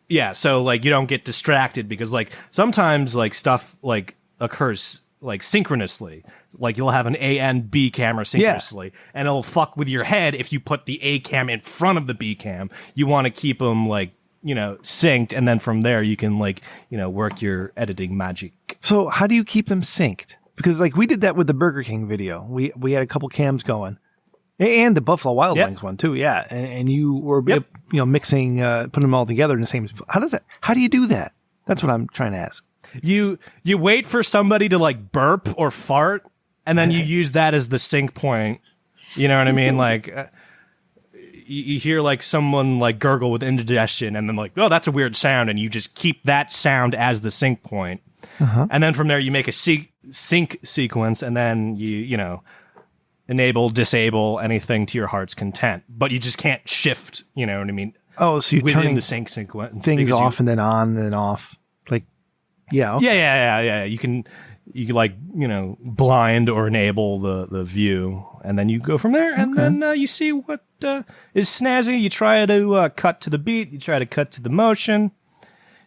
Yeah, so like you don't get distracted because like sometimes like stuff like occurs like synchronously. Like you'll have an A and B camera synchronously, and it'll fuck with your head if you put the A cam in front of the B cam. You want to keep them like synced, and then from there you can like work your editing magic. So how do you keep them synced? Because like we did that with the Burger King video. We had a couple cams going. And the Buffalo Wild Wings one too, yeah. And you were, mixing, putting them all together in the same. How do you do that? That's what I'm trying to ask. You wait for somebody to like burp or fart, and then you use that as the sync point. You know what I mean? Like you hear like someone like gurgle with indigestion, and then like, oh, that's a weird sound, and you just keep that sound as the sync point. And then from there you make a sync sequence, and then you enable, disable anything to your heart's content, but you just can't shift. You know what I mean? Oh, so you're within turning the sync sequence things off and then on and then off. Like, yeah, okay. yeah. You can like blind or enable the view, and then you go from there, and then you see what is snazzy. You try to cut to the beat. You try to cut to the motion.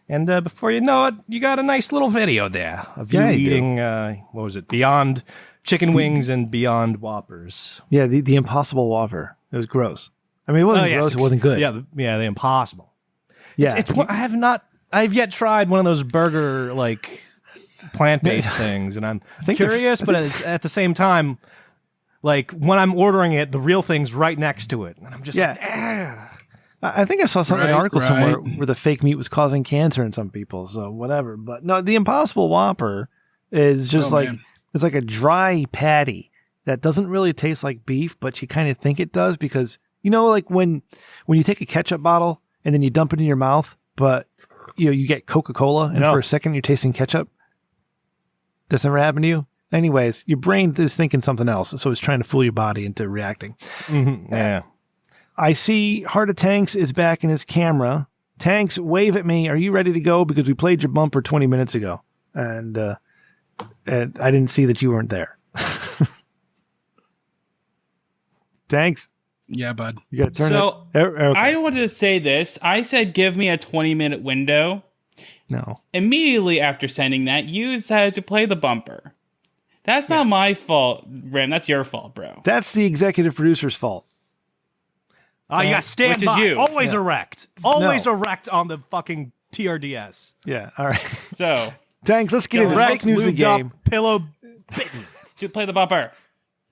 And before you know it, you got a nice little video there of you eating, what was it, Beyond Chicken Wings and Beyond Whoppers. Yeah, the Impossible Whopper. It was gross. I mean, it wasn't gross, it wasn't good. Yeah, the Impossible. Yeah. I've yet tried one of those burger, like, plant-based things, and I'm curious, but at the same time, like, when I'm ordering it, the real thing's right next to it. And I'm just like, I think I saw an article somewhere where the fake meat was causing cancer in some people, so whatever. But no, the Impossible Whopper is just it's like a dry patty that doesn't really taste like beef, but you kind of think it does because You know, like when you take a ketchup bottle and then you dump it in your mouth, but you get Coca-Cola and for a second you're tasting ketchup. That's never happened to you? Anyways, your brain is thinking something else, so it's trying to fool your body into reacting. Mm-hmm. Yeah. I see Heart of Tanks is back in his camera. Tanks, wave at me. Are you ready to go? Because we played your bumper 20 minutes ago, and I didn't see that you weren't there. Tanks? Yeah, bud. You got to turn So, it. Okay. I wanted to say this. I said give me a 20-minute window. No. Immediately after sending that, you decided to play the bumper. That's not my fault, Rem. That's your fault, bro. That's the executive producer's fault. You got to stand which is by. you. Always erect. Always erect on the fucking TRDS. Yeah, all right. So, Tanks, let's get into fake news of the lubed up, game. pillow bitten. to play the bumper.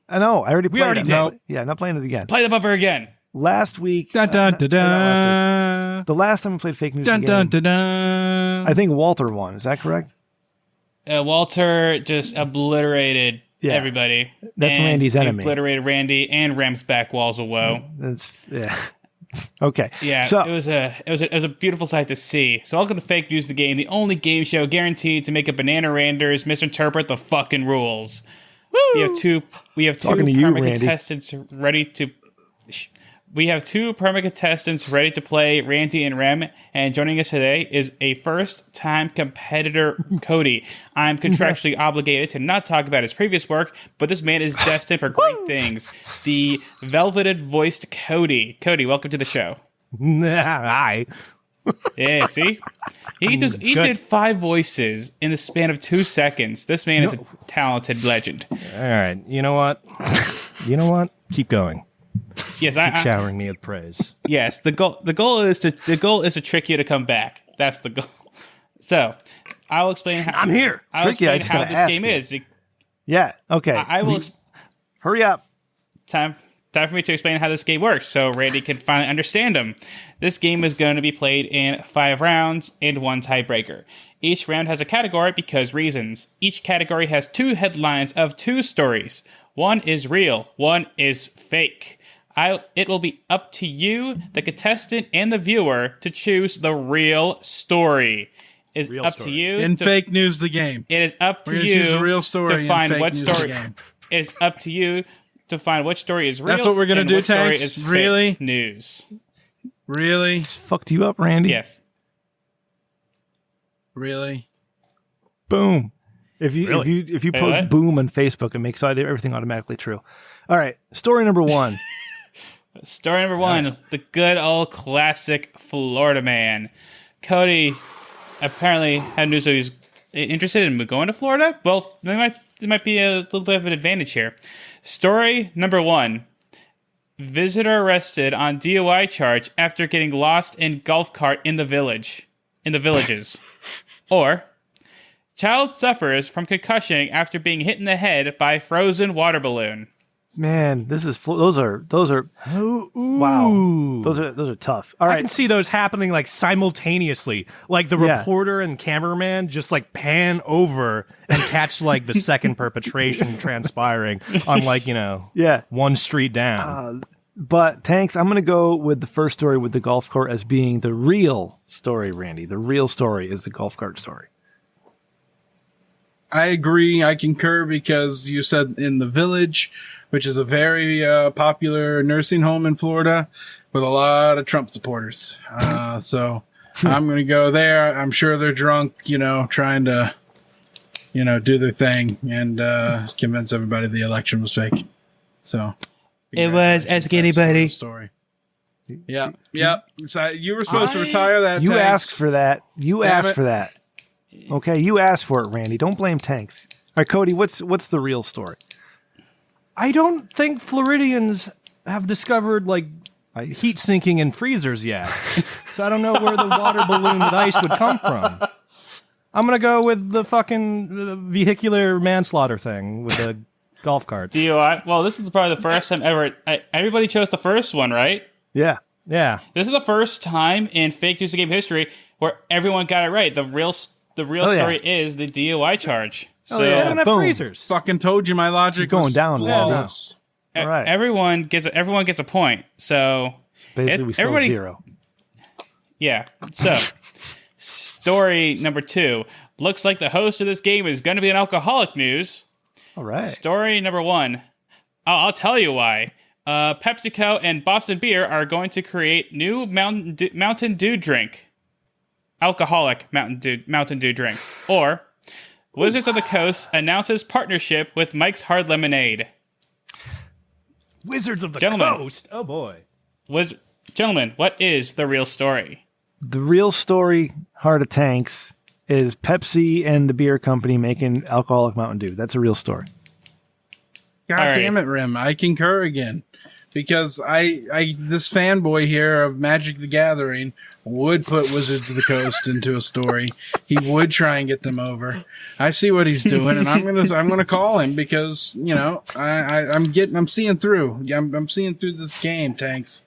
I know. I already played already it. did. No. Yeah, not playing it again. Play the bumper again. Last week. Dun dun dun not last dun. week. The last time we played fake news Dun of the dun game, dun dun. I think Walter won. Is that correct? Walter just obliterated Yeah. everybody. That's And Randy's he enemy. Obliterated Randy and Rem's back walls of woe. That's yeah. Okay. Yeah, So it was a beautiful sight to see. So welcome to Fake News the Game, the only game show guaranteed to make a banana randers misinterpret the fucking rules. Woo! We have two Talking to you, perma Randy. contestants ready to. We have two perma contestants ready to play Randy and Rem, and joining us today is a first-time competitor, Cody. I'm contractually obligated to not talk about his previous work, but this man is destined for great things. The velveted voiced Cody. Cody, welcome to the show. Hi. Yeah, see? He did 5 voices in the span of 2 seconds. This man is a talented legend. All right. You know what? Keep going. Yes, Keep showering me with praise. yes. The goal is to trick you to come back. That's the goal. So, I'll explain how I'm here. I'll Trick you, I explain just how gotta this ask game you. is. yeah. Okay. I will Hurry up. time for me to explain how this game works so Randy can finally understand them. This game is going to be played in 5 rounds and 1 tiebreaker. Each round has a category because reasons. Each category has 2 headlines of 2 stories. One is real, one is fake. It will be up to you, the contestant, and the viewer to choose the real story. It's Real up story. to you. In fake news, the game. It is up to We're gonna you choose the real story to in find fake what news story. game. It is up to you to find which story is real. That's what we're gonna and do, what story Tanks? is fake Really? news. Really? Fucked you up, Randy. Yes. Really? Boom. If you Wait, post what? boom on Facebook, it makes everything automatically true. All right. Story number 1. Story number 1: the good old classic Florida man. Cody apparently had news that he's interested in going to Florida. Well, there might be a little bit of an advantage here. Story number 1: visitor arrested on DUI charge after getting lost in golf cart in the villages. Or child suffers from concussion after being hit in the head by frozen water balloon. Man, those are wow. Those are tough. All I right. can see those happening like simultaneously. Like the Yeah. reporter and cameraman just like pan over and catch like the second perpetration transpiring on like, Yeah. one street down. But Tanks, I'm going to go with the first story with the golf cart as being the real story, Randy. The real story is the golf cart story. I agree. I concur because you said in the village, which is a very popular nursing home in Florida with a lot of Trump supporters. So I'm going to go there. I'm sure they're drunk, trying to, do their thing and convince everybody the election was fake. So It was Ask Anybody. Story. Yeah. So you were supposed to retire that. You Tanks. asked for that. You Damn asked it. for that. Okay, you asked for it, Randy. Don't blame Tanks. All right, Cody, what's the real story? I don't think Floridians have discovered like heat sinking in freezers yet. So I don't know where the water balloon with ice would come from. I'm going to go with the fucking vehicular manslaughter thing with the golf cart. DUI. Well, this is probably the first time ever. Everybody chose the first one, right? Yeah. Yeah. This is the first time in fake news game history where everyone got it right. The real yeah. story is the DUI charge. So They don't have boom. freezers. Fucking told you my logic You're going was down, man. flawless. All right. Everyone gets a point. So Basically, we still have 0. Yeah. So story number 2. Looks like the host of this game is going to be an alcoholic news. All right. Story number 1. I'll tell you why. PepsiCo and Boston Beer are going to create new Mountain Dew drink. Alcoholic Mountain Dew drink. Or Wizards of the Coast announces partnership with Mike's Hard Lemonade. Wizards of the Coast. Oh boy. Gentlemen, what is the real story? The real story, Heart of Tanks, is Pepsi and the beer company making alcoholic Mountain Dew. That's a real story. God damn it, Rem. I concur again. Because this fanboy here of Magic the Gathering would put Wizards of the Coast into a story. He would try and get them over. I see what he's doing, and I'm gonna call him because I'm seeing through. I'm seeing through this game, Tanks.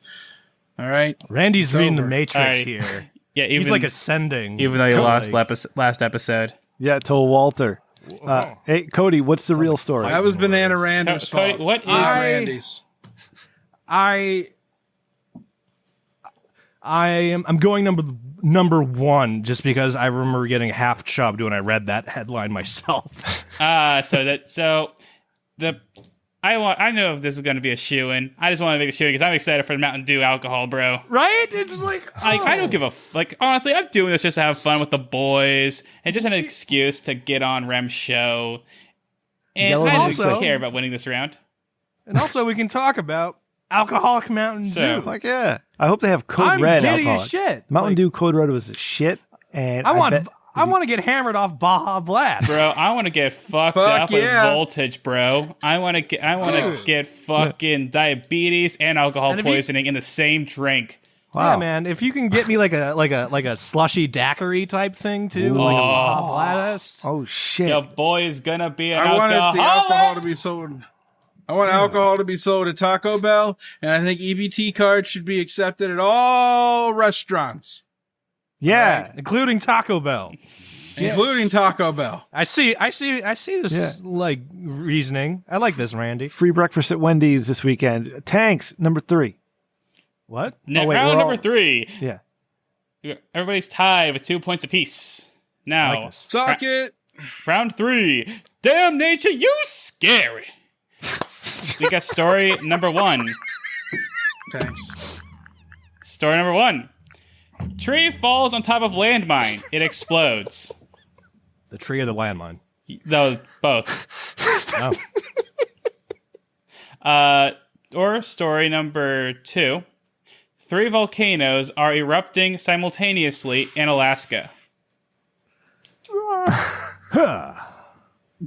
All right, Randy's reading the Matrix here. Yeah, he's like ascending, even though you lost last episode. Yeah, to Walter. Hey, Cody, what's the real story? That was Banana Randy's fault. Cody, what is Randy's? I'm going number 1 just because I remember getting half chubbed when I read that headline myself. I know if this is going to be a shoo-in. I just want to make a shoo-in because I'm excited for the Mountain Dew alcohol, bro. Right? It's just like, I don't give a honestly, I'm doing this just to have fun with the boys and just an excuse to get on Rem's show. And I don't care about winning this round. And also, we can talk about alcoholic Mountain Dew. Like, yeah. I hope they have Code Red alcohol. As shit. Mountain Dew Code Red was a shit. And I want to get hammered off Baja Blast. Bro, I want to get fucked up with voltage, bro. I want to get fucking diabetes and alcohol poisoning in the same drink. Wow. Yeah, man. If you can get me like a slushy daiquiri type thing too, like a Baja Blast. Oh shit. Your boy is gonna be an I wanted alcoholic. the alcohol to be sold. I want alcohol to be sold at Taco Bell, and I think EBT cards should be accepted at all restaurants. Yeah, right? Including Taco Bell. Including Taco Bell. I see this like reasoning. I like this, Randy. Free breakfast at Wendy's this weekend. Tanks, number 3. What? Round number 3. Yeah. Everybody's tied with 2 points apiece. Now, suck it. Round 3. Damn nature, you scary. We got story number 1. Thanks. Story number 1. Tree falls on top of landmine. It explodes. The tree or the landmine? No, both. Oh. Or story number 2. 3 volcanoes are erupting simultaneously in Alaska.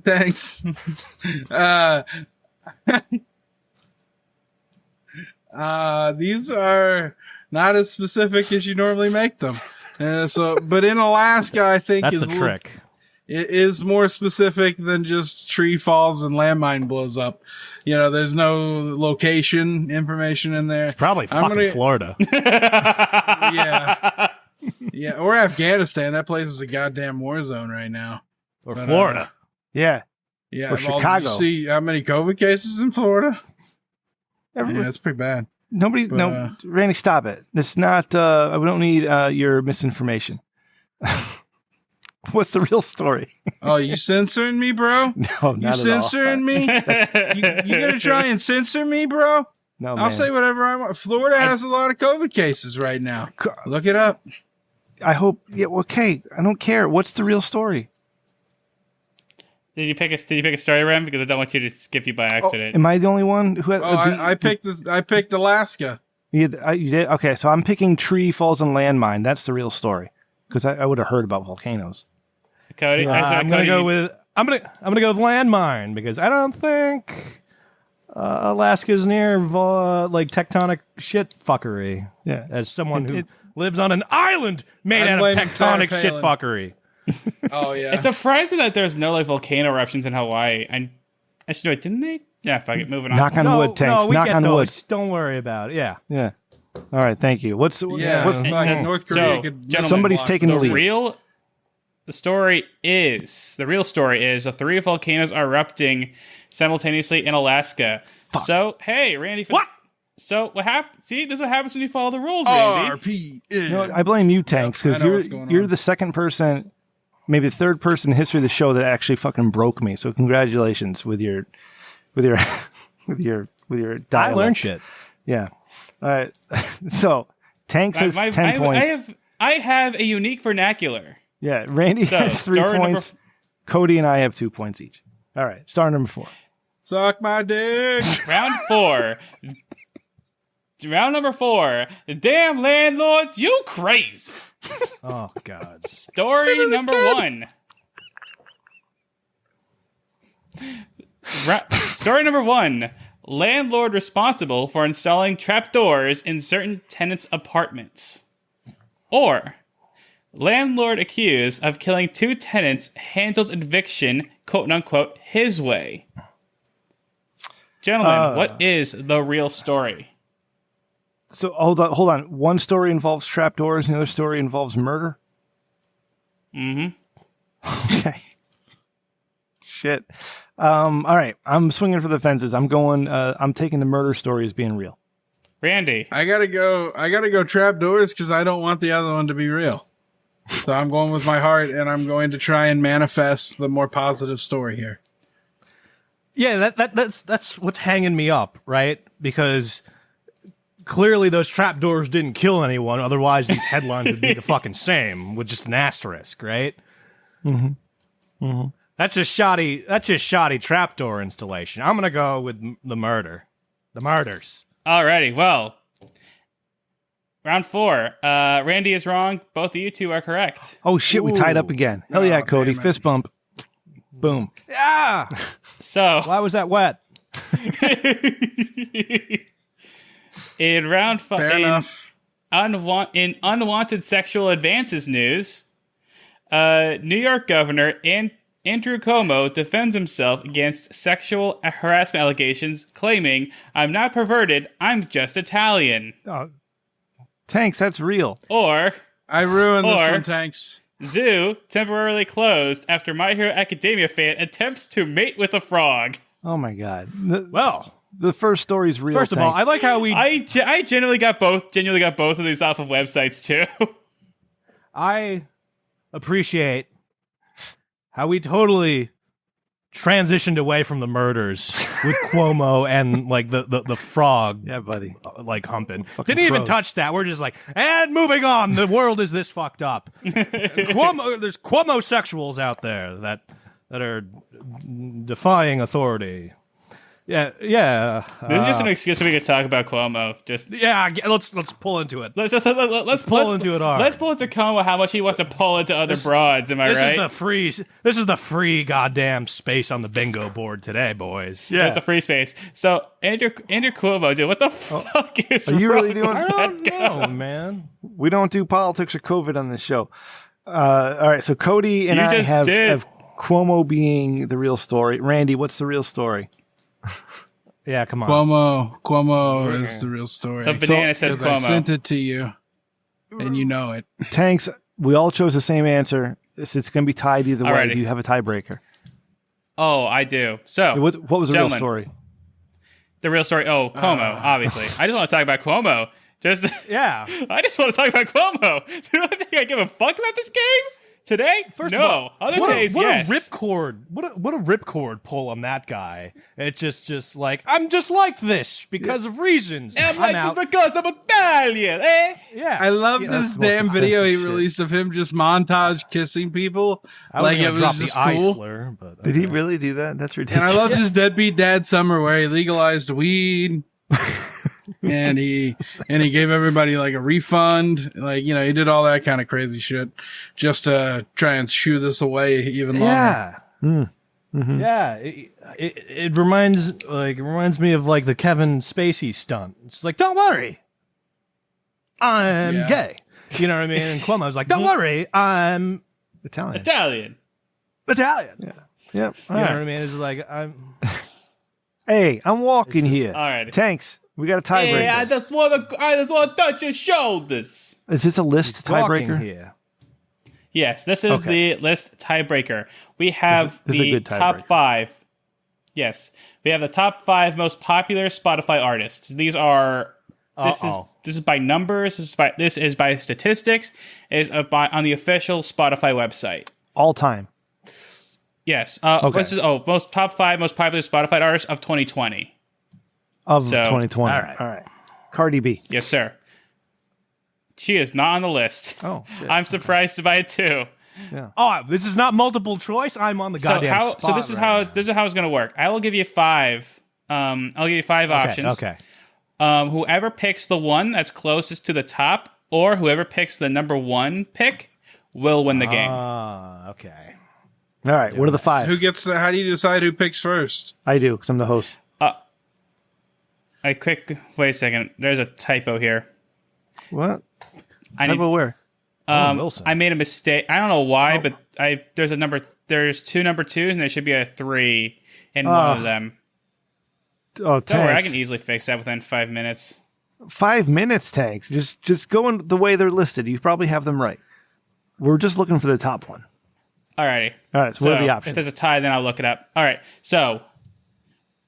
Thanks. These are not as specific as you normally make them. But in Alaska, I think that's the trick. It is more specific than just tree falls and landmine blows up. You know, there's no location information in there. It's probably fucking Florida. Yeah. Yeah, or Afghanistan. That place is a goddamn war zone right now. Or Florida. Yeah. Yeah. Or Chicago. You see how many COVID cases in Florida? Yeah, it's pretty bad. No, Randy, stop it. It's not, we don't need your misinformation. What's the real story? Oh, you censoring me, bro? No, not at all. You censoring me? You gonna try and censor me, bro? No, man. I'll say whatever I want. Florida has a lot of COVID cases right now. Look it up. I hope. Yeah. Okay. I don't care. What's the real story? Did you pick a story, Rem? Because I don't want you to skip you by accident. Am I the only one who? I picked Alaska. You did. Okay, so I'm picking tree falls on landmine. That's the real story because I would have heard about volcanoes. Cody, I'm gonna go with landmine because I don't think Alaska's near like tectonic shit fuckery. Yeah, as someone who lives on an island made out of tectonic shit fuckery. Oh yeah, it's surprising that there's no like volcano eruptions in Hawaii. I should do it, didn't they? Yeah, fuck it. Moving on. Knock on wood, Tanks. Knock on wood. Don't worry about it. Yeah. Yeah. All right. Thank you. What's North Korea? Gentlemen, somebody's taking the lead. the real story is the 3 volcanoes are erupting simultaneously in Alaska. Fuck. So, hey, Randy. What? So, what happened? See, this is what happens when you follow the rules, Randy. RPN. No, I blame you, Tanks, because you're the second person, maybe the third person in the history of the show that actually fucking broke me. So congratulations with your dialect. I learned shit. Yeah. All right. So Tanks has 10 points. I have a unique vernacular. Yeah. Randy has 3 points. Cody and I have 2 points each. All right. Star number 4. Suck my dick. Round 4. Round number 4. The damn landlords, you crazy. Oh, God. Story number 1. Story number 1. Landlord responsible for installing trapdoors in certain tenants' apartments. Or, landlord accused of killing 2 tenants handled eviction, quote-unquote, his way. Gentlemen, what is the real story? So hold on. One story involves trapdoors, and the other story involves murder. Mm-hmm. Okay. Shit. All right. I'm swinging for the fences. I'm going. I'm taking the murder story as being real. Randy, I gotta go trapdoors because I don't want the other one to be real. So I'm going with my heart, and I'm going to try and manifest the more positive story here. Yeah, that's what's hanging me up, right? Because clearly those trapdoors didn't kill anyone. Otherwise, these headlines would be the fucking same with just an asterisk, right? Mm-hmm. Mm-hmm. That's just shoddy trapdoor installation. I'm gonna go with the murders. Alrighty, well, round 4. Randy is wrong. Both of you two are correct. Oh shit, we tied up again. Hell yeah, Cody. Fist bump. Boom. Yeah. So why was that wet? In round 5, Fair enough. In unwanted sexual advances news, New York Governor Andrew Cuomo defends himself against sexual harassment allegations, claiming, "I'm not perverted, I'm just Italian." Tanks, that's real. Or I ruined this one, Tanks. Zoo temporarily closed after My Hero Academia fan attempts to mate with a frog. Oh my god. The first story's real. First of all, I like how I genuinely got both of these off of websites too. I appreciate how we totally transitioned away from the murders with Cuomo and like the frog. Yeah, buddy. Like humping. Fucking Didn't even pros. touch that. We're just like, and moving on. The world is this fucked up. There's Cuomo-sexuals out there that are defying authority. Yeah. This is just an excuse so we could talk about Cuomo. Let's pull into it. Let's pull into it hard. Let's pull into Cuomo how much he wants to pull into other broads. Am I right? This is the free goddamn space on the bingo board today, boys. Yeah, it's the free space. So Andrew Cuomo, dude, what the fuck is? Are you really doing? I don't know, man. We don't do politics or COVID on this show. All right, so Cody and I have Cuomo being the real story. Randy, what's the real story? Yeah, come on. Cuomo is the real story. The banana says Cuomo. I sent it to you, and you know it. Tanks, we all chose the same answer. It's going to be tied either way. Alrighty. Do you have a tiebreaker? Oh, I do. So, What was the real story? The real story. Oh, Cuomo, obviously. I just want to talk about Cuomo. Yeah. I just want to talk about Cuomo. Do you think I give a fuck about this game today? First no. of all, Other days, yes. A ripcord. What a ripcord pull on that guy. It's just like, I'm just like this because of reasons. I'm out. Because I'm Italian, eh? Yeah. I love this damn video he released of him just montage kissing people. I was like it was drop just the eye cool. slur, but Did he really do that? That's ridiculous. And I love this Deadbeat Dad Summer where he legalized weed. and he gave everybody like a refund, like, you know, he did all that kind of crazy shit just to try and shoo this away even longer. Yeah. Mm-hmm. Yeah, it reminds me of like the Kevin Spacey stunt. It's like, don't worry, I'm gay. You know what I mean? And Cuomo's like, don't worry, I'm Italian. Yeah. Yep. You know what I mean? It's like, I'm. Hey, I'm walking here. All right. Tanks, we got a tiebreaker. Hey, I just want to touch your shoulders. Is this a list Talking tiebreaker? here. Yes, this is the list tiebreaker. We have this is a the good top tiebreaker. 5. Yes, we have the top 5 most popular Spotify artists. These are this is by numbers. This is by statistics. It is on the official Spotify website. All time. Yes. Okay. This is top 5 most popular Spotify artists of 2020. Of So- 2020. All right. All right. Cardi B. Yes, sir. She is not on the list. Oh, shit. I'm surprised by it too. Oh, this is not multiple choice. I'm on the goddamn spot. So this is right how it's going to work. I will give you 5. I'll give you 5 now. options. Okay. Whoever picks the one that's closest to the top, or whoever picks the number 1 pick, will win the game. Okay. All right. What are the 5? Who gets the? How do you decide who picks first? I do, because I'm the host. Wait a second. There's a typo here. What? I need. Typo where? Wilson. I made a mistake. I don't know why, but there's 2 number 2s, and there should be a 3 in one of them. Oh, Don't worry, I tanks. can easily fix that within 5 minutes. 5 minutes, tanks. Just go in the way they're listed. You probably have them right. We're just looking for the top one. Alrighty. All right. So what are the If options? there's a tie, then I'll look it up. All right. So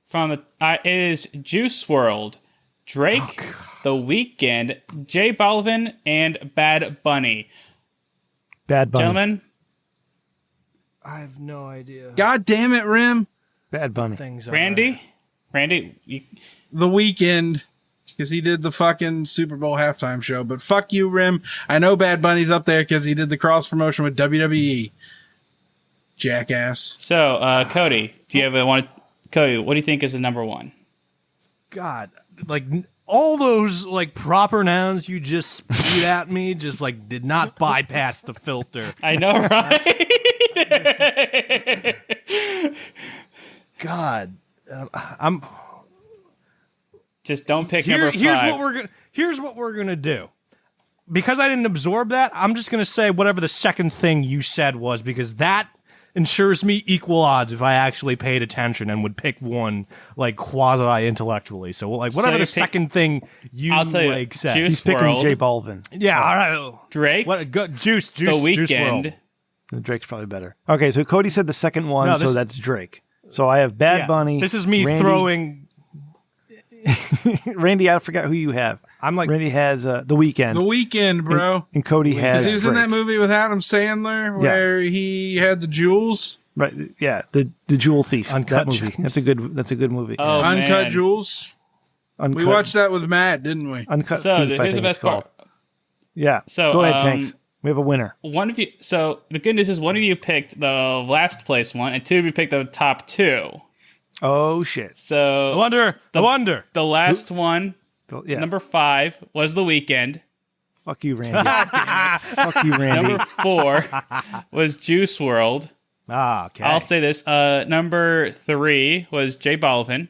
from the it is Juice WRLD, Drake, The Weeknd, J Balvin, and Bad Bunny. Bad Bunny. Gentlemen, I have no idea. God damn it, Rim. Bad Bunny. Things are- Randy, The Weeknd, because he did the fucking Super Bowl halftime show. But fuck you, Rim. I know Bad Bunny's up there because he did the cross promotion with WWE. Jackass. So Cody, do you have one? Cody, what do you think is the number 1? God, like all those like proper nouns you just spewed at me, just like did not bypass the filter. I know, right? God, I'm. Just don't pick number 5. Here's what we're gonna do. Because I didn't absorb that, I'm just gonna say whatever the second thing you said was, because that ensures me equal odds if I actually paid attention and would pick one like quasi intellectually. So like whatever you the pick- second thing you I'll tell you, like said. Juice He's picking WRLD, J Balvin. Yeah, all right. Drake, Juice The Juice Weeknd. WRLD. Drake's probably better. Okay, so Cody said the second one, No, so this- that's Drake. So I have Bad Yeah, Bunny. This is me Randy, throwing. Randy, I forgot who you have. I'm like Randy has The Weeknd. The Weeknd, bro. And Cody has Because he was in that Drake. movie with Adam Sandler where he had the jewels. Right, yeah, the Jewel Thief. Uncut that movie. Gems. That's a good movie. Oh, Uncut man. Jewels. Uncut, We watched that with Matt, didn't we? Uncut So Thief, I here's the think it's best part. called. Yeah. So, go ahead, Tanks. We have a winner. One of you. So the good news is one of you picked the last place one, and 2 of you picked the top 2. Oh shit. So I wonder. the last one, Yeah. number 5, was The Weeknd. Fuck you, Randy. Fuck you, Randy. Number 4 was Juice WRLD. Ah, okay. I'll say this. Number 3 was J Balvin.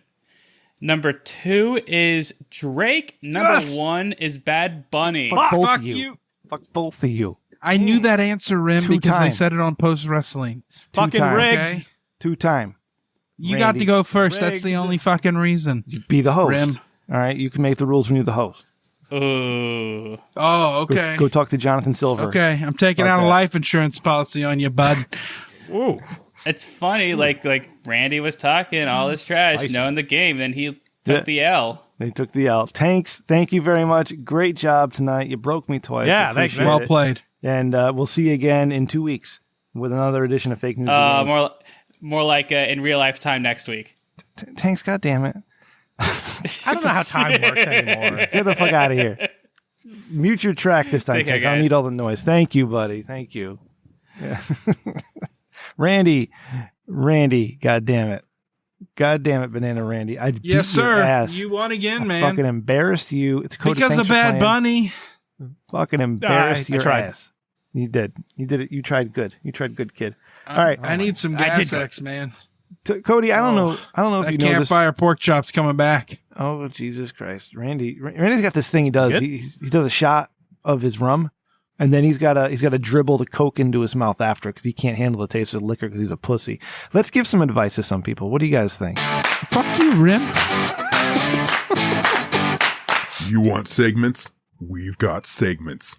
Number 2 is Drake. Number Yes! 1 is Bad Bunny. Fuck both fuck of you. you. Fuck both of you. I knew that answer, Rim, because they Two-time. said it on Post Wrestling. Fucking Two-time. rigged. Okay? 2-time. You Randy. got to go first. That's the Rigged. only fucking reason. Be the host. Rim. All right, you can make the rules when you're the host. Ooh. Oh, Go, okay. go talk to Jonathan Silver. Okay, I'm taking out a Okay. life insurance policy on you, bud. Ooh. It's funny, like Randy was talking all this trash, Spicy. knowing the game, then he Yeah. took the L. They took the L. Tanks, thank you very much. Great job tonight. You broke me twice. Yeah, I thanks, appreciate Well it. played. And we'll see you again in 2 weeks with another edition of Fake News. Again. More like in real life time next week. Tanks, goddammit. I don't know how time works anymore. Get the fuck out of here. Mute your track this time, Take care, Tanks. I don't guys. need all the noise. Thank you, buddy. Thank you. Yeah. Randy, God damn it, Banana Randy. I beat Yes, your sir. ass. You won again, I man. fucking embarrassed you. It's Cody, Because thanks of for Bad playing. Bunny. Fucking embarrassed I your tried. ass. You did. You did it. You tried good. You tried good, kid. All right, I need some I gas did good. X, man. Cody. I don't know. I don't know if That you know this. campfire pork chop's coming back. Oh, Jesus Christ. Randy's got this thing he does. Good? He does a shot of his rum, and then he's got to dribble the Coke into his mouth after because he can't handle the taste of liquor because he's a pussy. Let's give some advice to some people. What do you guys think? Fuck you, Rim. You want segments? We've got segments.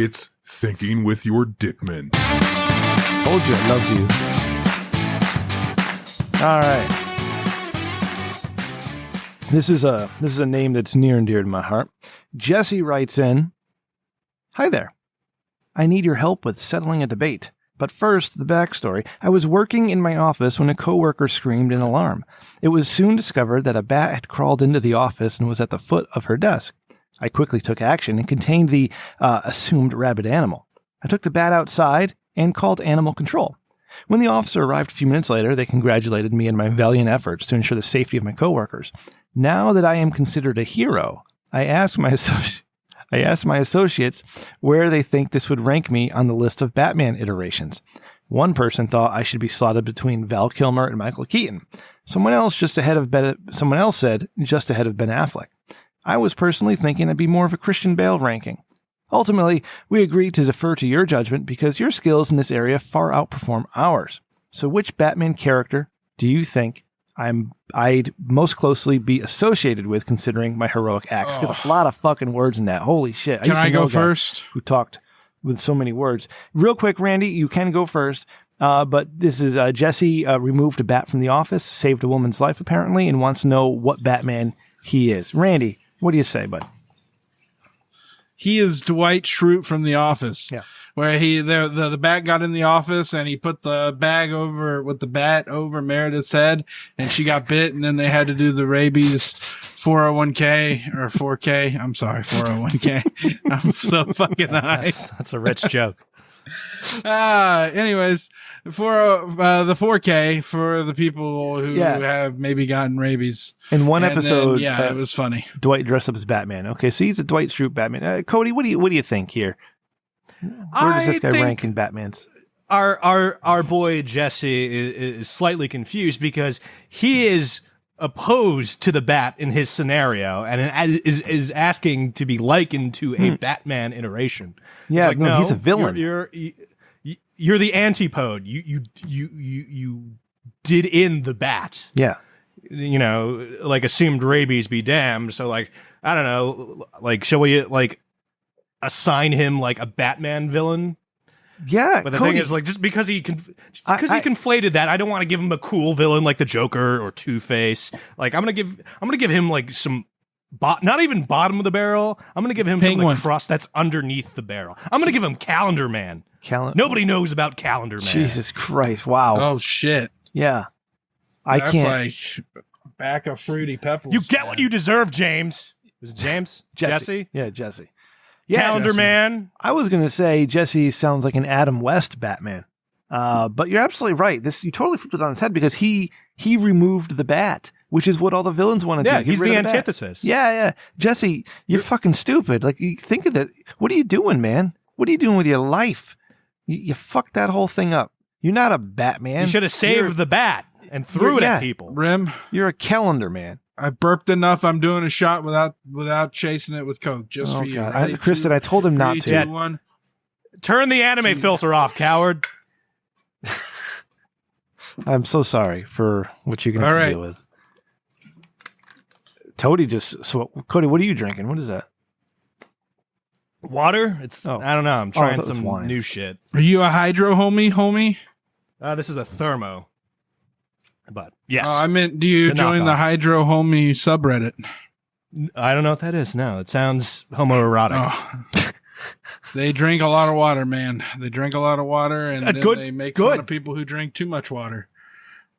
It's Thinking with Your Dickman. Told you I love you. All right. This is a name that's near and dear to my heart. Jesse writes in, "Hi there. I need your help with settling a debate. But first, the backstory. I was working in my office when a coworker screamed in alarm. It was soon discovered that a bat had crawled into the office and was at the foot of her desk. I quickly took action and contained the assumed rabid animal. I took the bat outside and called animal control. When the officer arrived a few minutes later, they congratulated me on my valiant efforts to ensure the safety of my coworkers. Now that I am considered a hero, I asked my associates where they think this would rank me on the list of Batman iterations. One person thought I should be slotted between Val Kilmer and Michael Keaton. Someone else said just ahead of Ben Affleck. I was personally thinking I'd be more of a Christian Bale ranking. Ultimately, we agreed to defer to your judgment because your skills in this area far outperform ours. So which Batman character do you think I'd most closely be associated with considering my heroic acts?" There's a lot of fucking words in that. Holy shit. Can I go first? Who talked with so many words. Real quick, Randy, you can go first. But this is Jesse removed a bat from the office, saved a woman's life apparently, and wants to know what Batman he is. Randy, what do you say, bud? He is Dwight Schrute from The Office. Yeah. Where the bat got in the office and he put the bag with the bat over Meredith's head and she got bit, and then they had to do the rabies 401k or 4K. I'm sorry, 401k. I'm so fucking high. That's a rich joke. Anyways, for the 4K for the people who have maybe gotten rabies. In one episode, it was funny. Dwight dressed up as Batman. Okay, so he's a Dwight Schrute Batman. Cody, what do you think here? Where does this guy rank in Batman's? Our boy Jesse is slightly confused because he is opposed to the bat in his scenario and is asking to be likened to a Batman iteration. Yeah, like, no, he's a villain. You're the antipode. You did in the bat. Yeah. You know, like assumed rabies be damned. So like, I don't know, like, shall we like assign him like a Batman villain? Yeah, but the thing is, like, just because he conflated that, I don't want to give him a cool villain like the Joker or Two-Face. Like, I'm gonna give him like some not even bottom of the barrel. I'm gonna give him some of the crust that's underneath the barrel. I'm gonna give him Calendar Man. Nobody knows about Calendar Man. Jesus Christ! Wow. Oh shit. Yeah. That's like back of Fruity Pebbles. You get what you deserve, James. Is it James? Jesse? Yeah, Jesse. Yeah, Calendar Jesse. Man. I was going to say Jesse sounds like an Adam West Batman. But you're absolutely right. You totally flipped it on his head because he removed the bat, which is what all the villains want to do. Yeah, he's the antithesis. Yeah. Jesse, you're fucking stupid. Like, you think of that. What are you doing, man? What are you doing with your life? You fucked that whole thing up. You're not a Batman. You should have saved the bat and threw it at people. Rem, you're a Calendar Man. I burped enough. I'm doing a shot without chasing it with Coke just for you. God. Kristen, I told him not to. 2, 1. Turn the anime filter off, coward. I'm so sorry for what you're going to have to deal with. Cody, what are you drinking? What is that? Water? I don't know. I'm trying some new shit. Are you a hydro homie? This is a thermo. But yes. I meant, do you join the Hydro Homie subreddit? I don't know what that is. No, it sounds homoerotic. Oh. They drink a lot of water, man. They drink a lot of water, and then they make fun of people who drink too much water.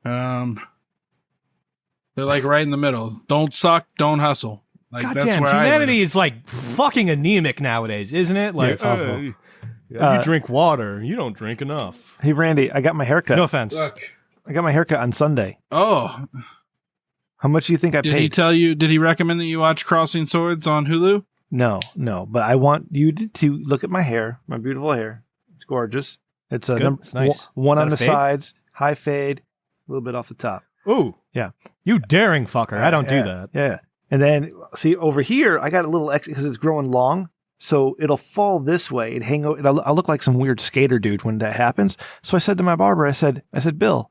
They're like right in the middle. Don't suck, don't hustle. Like, God damn, humanity is like fucking anemic nowadays, isn't it? Like, you drink water, you don't drink enough. Hey, Randy, I got my haircut. No offense. Look. I got my haircut on Sunday. Oh. How much do you think I paid? Did he recommend that you watch Crossing Swords on Hulu? No. But I want you to look at my hair, my beautiful hair. It's gorgeous. It's nice. One on the sides, high fade, a little bit off the top. Ooh. Yeah. You daring fucker. I don't do that. Yeah. And then, see, over here, I got a little extra because it's growing long. So it'll fall this way and hang out. I'll look like some weird skater dude when that happens. So I said to my barber, I said, Bill,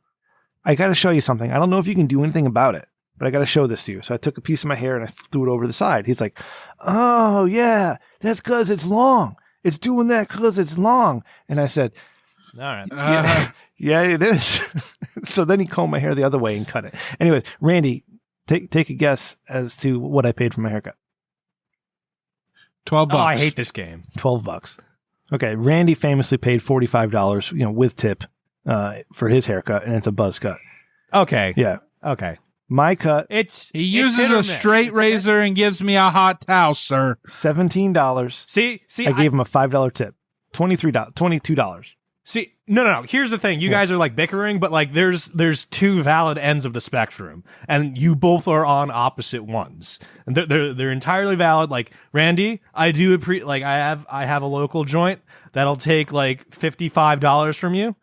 I got to show you something. I don't know if you can do anything about it, but I got to show this to you. So I took a piece of my hair and I threw it over the side. He's like, oh, yeah, that's because it's long. It's doing that because it's long. And I said, All right. yeah, it is. So then he combed my hair the other way and cut it. Anyways, Randy, take a guess as to what I paid for my haircut. $12. Oh, I hate this game. $12. Okay, Randy famously paid $45, with tip, for his haircut, and it's a buzz cut. Okay. Yeah. Okay. My cut, He uses a straight razor and gives me a hot towel, sir. $17. See, I gave him a $5 tip. $22. See, no. Here's the thing: you guys are like bickering, but like there's two valid ends of the spectrum, and you both are on opposite ones, and they're entirely valid. Like Randy, I do I have a local joint that'll take like $55 from you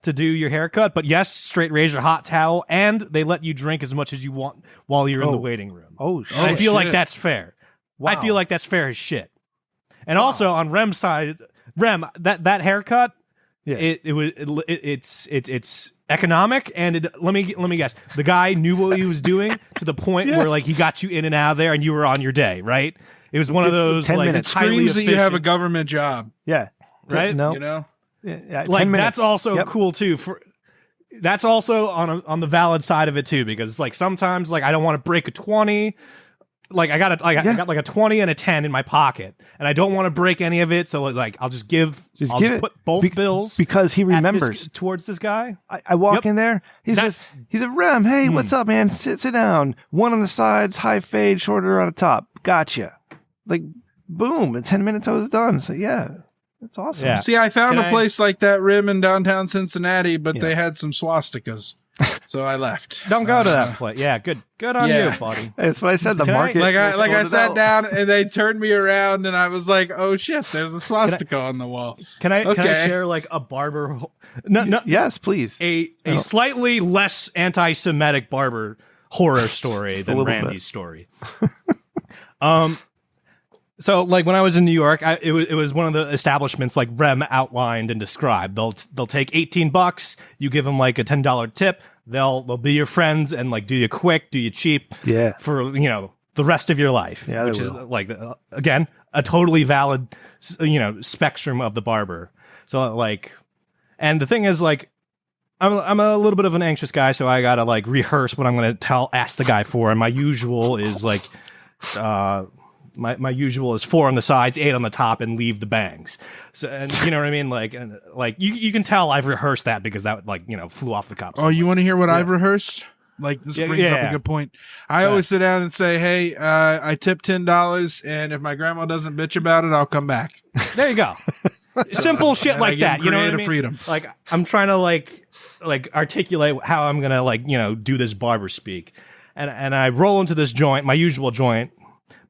to do your haircut, but yes, straight razor, hot towel, and they let you drink as much as you want while you're in the waiting room. Oh, shit. I feel like that's fair. Wow. I feel like that's fair as shit. And also on Rem's side, that haircut. Yeah. It's economic, and let me guess. The guy knew what he was doing to the point where like he got you in and out of there, and you were on your day, right? It was one of those 10 like minutes. highly Screams that you have a efficient- government job, Yeah. Right? No. Yeah, like 10 minutes. that's also Yep. cool too. That's also on the valid side of it too, because like sometimes like I don't want to break a 20. Like I got like a 20 and a 10 in my pocket, and I don't want to break any of it. So like I'll just put both bills because he remembers towards this guy. I walk in there. He's a Rem. Hey, what's up, man? Sit down. One on the sides, high fade, shorter on the top. Gotcha. Like, boom. In 10 minutes, I was done. So yeah, that's awesome. Yeah. See, I found Can a I- place like that Rim in downtown Cincinnati, but they had some swastikas, so I left. Don't go to that place. Yeah, good on Yeah. you, buddy. That's what I said. The Can I- market. I sorted sat out. down and they turned me around and I was like, oh shit, there's a swastika on the wall. Can I Okay. share like a barber? No, Yes, please. a slightly less anti-Semitic barber horror story than little Randy's story. So like when I was in New York, it was one of the establishments like Rem outlined and described. They'll take $18. You give them like a $10 tip. They'll be your friends and like do you quick, do you cheap. Yeah. For the rest of your life. Yeah, they which is will. like again a totally valid spectrum of the barber. So like, and the thing is like, I'm a little bit of an anxious guy, so I gotta like rehearse what I'm gonna ask the guy for, and my usual is like, my usual is 4 on the sides, 8 on the top, and leave the bangs. So, and you know what I mean? Like, and like you can tell I've rehearsed that because that like flew off the cups. Oh, you want to hear what I've rehearsed? Like this brings up a good point. I always sit down and say, hey, I tip $10, and if my grandma doesn't bitch about it, I'll come back. There you go. Simple shit and I like give that. them You know what I creative mean? freedom. Like I'm trying to like articulate how I'm gonna like do this barber speak, and I roll into this joint, my usual joint.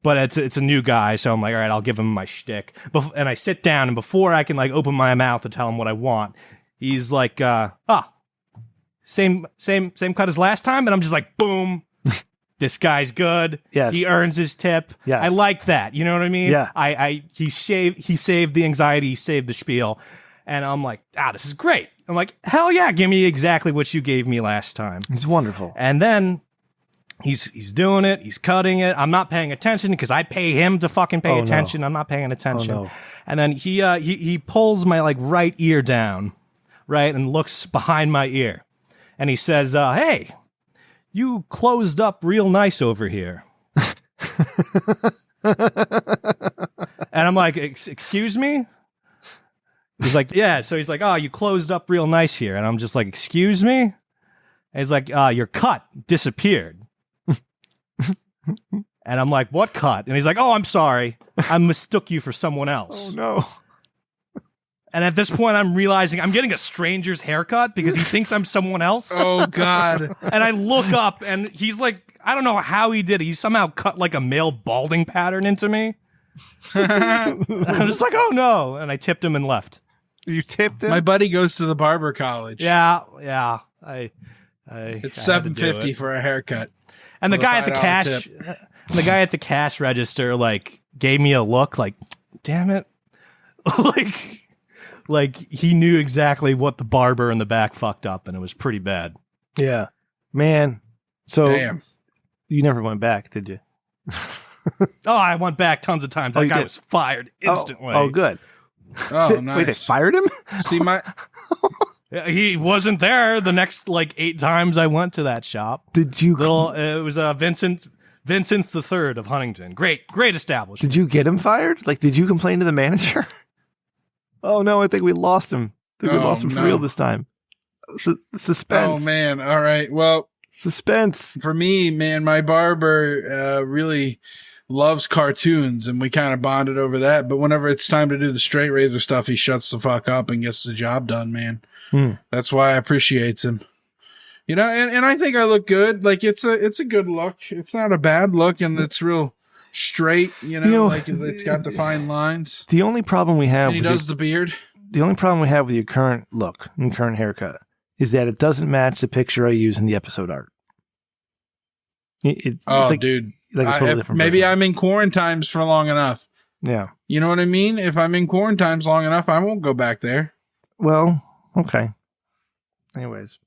But it's a new guy, so I'm like, all right, I'll give him my shtick. And I sit down, and before I can like open my mouth to tell him what I want, he's like, same cut as last time, and I'm just like, boom, this guy's good. Yes. He earns his tip. Yes. I like that. You know what I mean? Yeah. He saved the anxiety, he saved the spiel, and I'm like, this is great. I'm like, hell yeah, give me exactly what you gave me last time. It's wonderful. And then he's doing it. He's cutting it. I'm not paying attention because I pay him to fucking pay attention. No. I'm not paying attention. Oh, no. And then he pulls my like right ear down, right, and looks behind my ear, and he says, "Hey, you closed up real nice over here." And I'm like, "Excuse me?" He's like, "Yeah." So he's like, "Oh, you closed up real nice here," and I'm just like, "Excuse me?" And he's like, "Your cut disappeared." And I'm like, what cut? And he's like, oh, I'm sorry. I mistook you for someone else. Oh no. And at this point, I'm realizing I'm getting a stranger's haircut because he thinks I'm someone else. Oh, God. And I look up and he's like, I don't know how he did it. He somehow cut like a male balding pattern into me. And I'm just like, oh no. And I tipped him and left. You tipped him? My buddy goes to the barber college. Yeah. I It's had to do $7.50 it. for a haircut. And the with a guy at the $5 cash, tip. the guy at the cash register, like, gave me a look, like, damn it, like he knew exactly what the barber in the back fucked up, and it was pretty bad. Yeah. Man. So Damn. you never went back, did you? Oh, I went back tons of times. That you guy did? was fired instantly. Oh, good. Oh, nice. Wait, they fired him? See my. He wasn't there the next like 8 times I went to that shop. Did you? It was Vincent's the Third of Huntington. Great establishment. Did you get him fired? Like, did you complain to the manager? Oh no, I think we lost him. I think we lost him for real this time. Suspense. Oh man! All right. Well, suspense for me, man. My barber really loves cartoons, and we kind of bonded over that. But whenever it's time to do the straight razor stuff, he shuts the fuck up and gets the job done, man. That's why I appreciates him. You know, and I think I look good. Like it's a good look. It's not a bad look, and it's real straight. You know, like it's got defined lines. The only problem we have, and he does the beard. The only problem we have with your current look and current haircut is that it doesn't match the picture I use in the episode art. It's like, dude, like a totally different. Maybe person. I'm in quarantines for long enough. Yeah, you know what I mean. If I'm in quarantines long enough, I won't go back there. Well, okay. Anyways,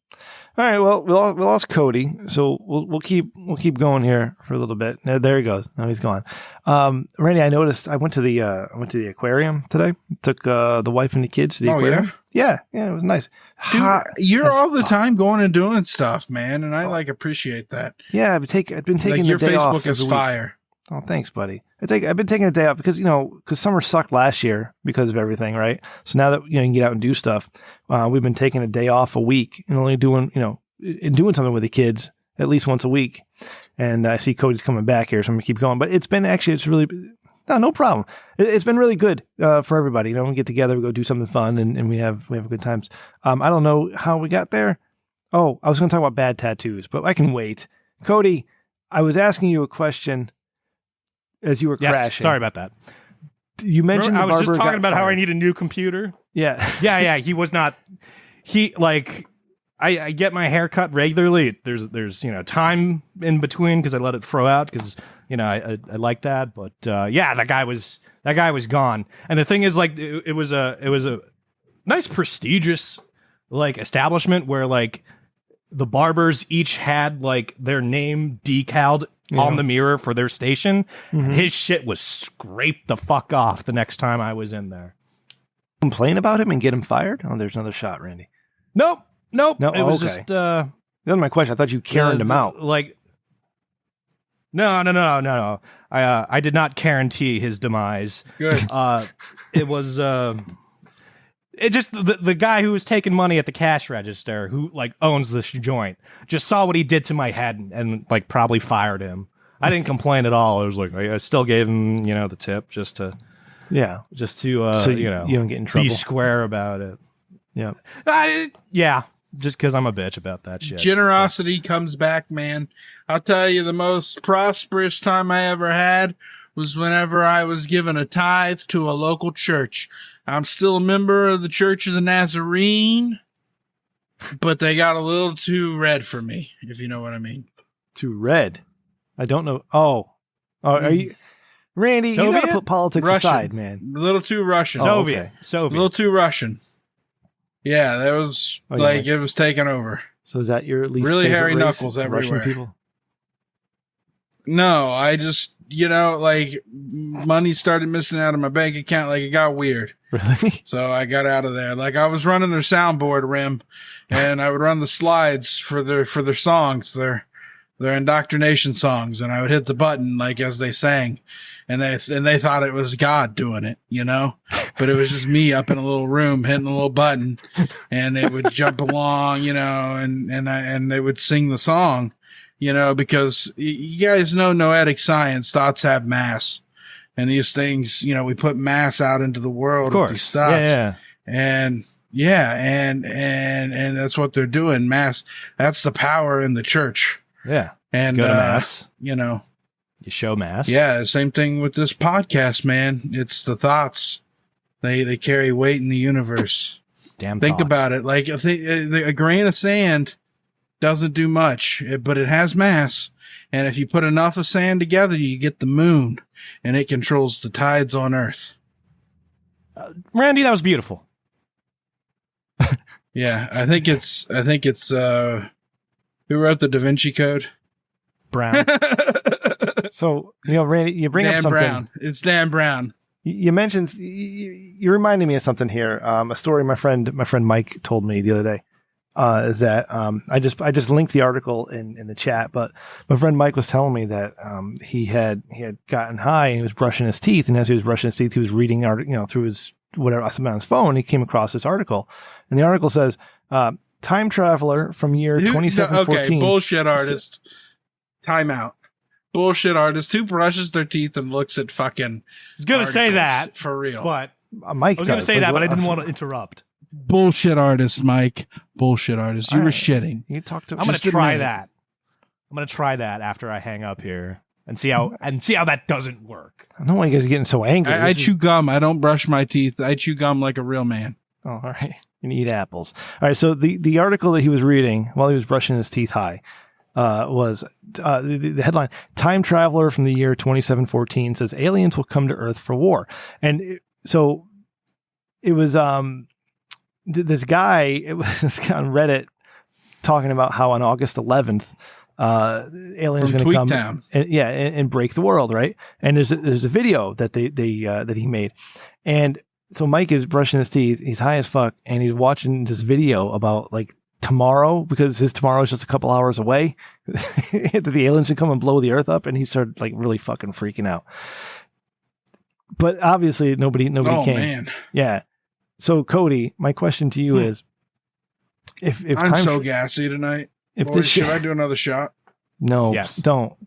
all right. Well, we lost Cody, so we'll keep going here for a little bit. There he goes. Now he's gone. Randy, I noticed. I went to the aquarium today. Took the wife and the kids to the aquarium. Yeah, it was nice. Dude, you're all the time going and doing stuff, man, and I appreciate that. Yeah, I've been taking like your the day Facebook off is fire. Oh, thanks, buddy. I've been taking a day off because summer sucked last year because of everything, right? So now that you can get out and do stuff, we've been taking a day off a week and only doing something with the kids at least once a week. And I see Cody's coming back here, so I'm gonna keep going. But it's really no problem. It's been really good for everybody. We get together, we go do something fun, and we have good times. I don't know how we got there. Oh, I was going to talk about bad tattoos, but I can wait. Cody, I was asking you a question. As you were crashing. Sorry about that. You mentioned I was just talking about how I need a new computer. Yeah. Yeah. He was not. I get my hair cut regularly. There's time in between because I let it throw out because I like that. But that guy was gone. And the thing is, like, it was a nice prestigious establishment where the barbers each had their name decaled on the mirror for their station. Mm-hmm. His shit was scraped the fuck off the next time I was in there. Complain about him and get him fired? Oh, there's another shot, Randy. Nope. No, it was just that was my question. I thought you Karen'd him out. No. I did not guarantee his demise. Good. It was it just the guy who was taking money at the cash register, who owns this joint, just saw what he did to my head and probably fired him. I didn't complain at all. I was I still gave him the tip just to so you don't get in trouble. Be square about it. Yeah. Just because I'm a bitch about that shit. Generosity comes back, man. I'll tell you, the most prosperous time I ever had was whenever I was given a tithe to a local church. I'm still a member of the Church of the Nazarene, but they got a little too red for me, if you know what I mean. Too red? I don't know. Oh, are you... Randy, Soviet? You gotta put politics aside, man. A little too Russian. Soviet. A little too Russian. Yeah, that was it was taken over. So is that your least really hairy race? knuckles everywhere? Russian people? No, I just money started missing out of my bank account. It got weird. Really? So I got out of there. I was running their soundboard, Rem, and I would run the slides for their songs, their indoctrination songs, and I would hit the button as they sang. And they thought it was God doing it, but it was just me up in a little room hitting a little button, and it would jump along, and they would sing the song, because you guys know noetic science, thoughts have mass, and these things, we put mass out into the world with these thoughts. And that's what they're doing. Mass. That's the power in the church. Yeah. And go to mass. You show mass. Yeah, same thing with this podcast, man. It's the thoughts. They carry weight in the universe. Damn Think thoughts. about it. A grain of sand doesn't do much, but it has mass. And if you put enough of sand together, you get the moon, and it controls the tides on Earth. Randy, that was beautiful. Yeah, I think it's who wrote the Da Vinci Code? Brown. So, Randy, you bring up something. Brown. It's Dan Brown. You mentioned you reminded me of something here. A story my friend Mike told me the other day. Is that I just linked the article in the chat, but my friend Mike was telling me that he had gotten high and he was brushing his teeth, and as he was brushing his teeth, he was reading through his whatever something on his phone. And he came across this article, and the article says time traveler from year 2714. Okay, bullshit artist. Time out. Bullshit artist who brushes their teeth and looks at fucking. I was gonna say that for real, but Mike. I was gonna say that, but I didn't want to interrupt. Bullshit artist, Mike. Bullshit artist. You were shitting. You talked to. I'm gonna try that. I'm gonna try that after I hang up here and see how that doesn't work. I don't know why you guys are getting so angry. I chew gum. I don't brush my teeth. I chew gum like a real man. Oh, all right. And eat apples. All right. So the article that he was reading while he was brushing his teeth high was the headline: "Time traveler from the year 2714 says aliens will come to Earth for war." And so it was this guy on Reddit talking about how on August 11th, aliens are going to come and break the world, right? And there's a video that that he made, and so Mike is brushing his teeth, he's high as fuck, and he's watching this video about like tomorrow, because his tomorrow is just a couple hours away, that the aliens should come and blow the Earth up, and he started like really fucking freaking out. But obviously nobody came. Man. Yeah. So Cody, my question to you is, if I'm so gassy tonight. If Boys, should I do another shot? No. Yes. Don't.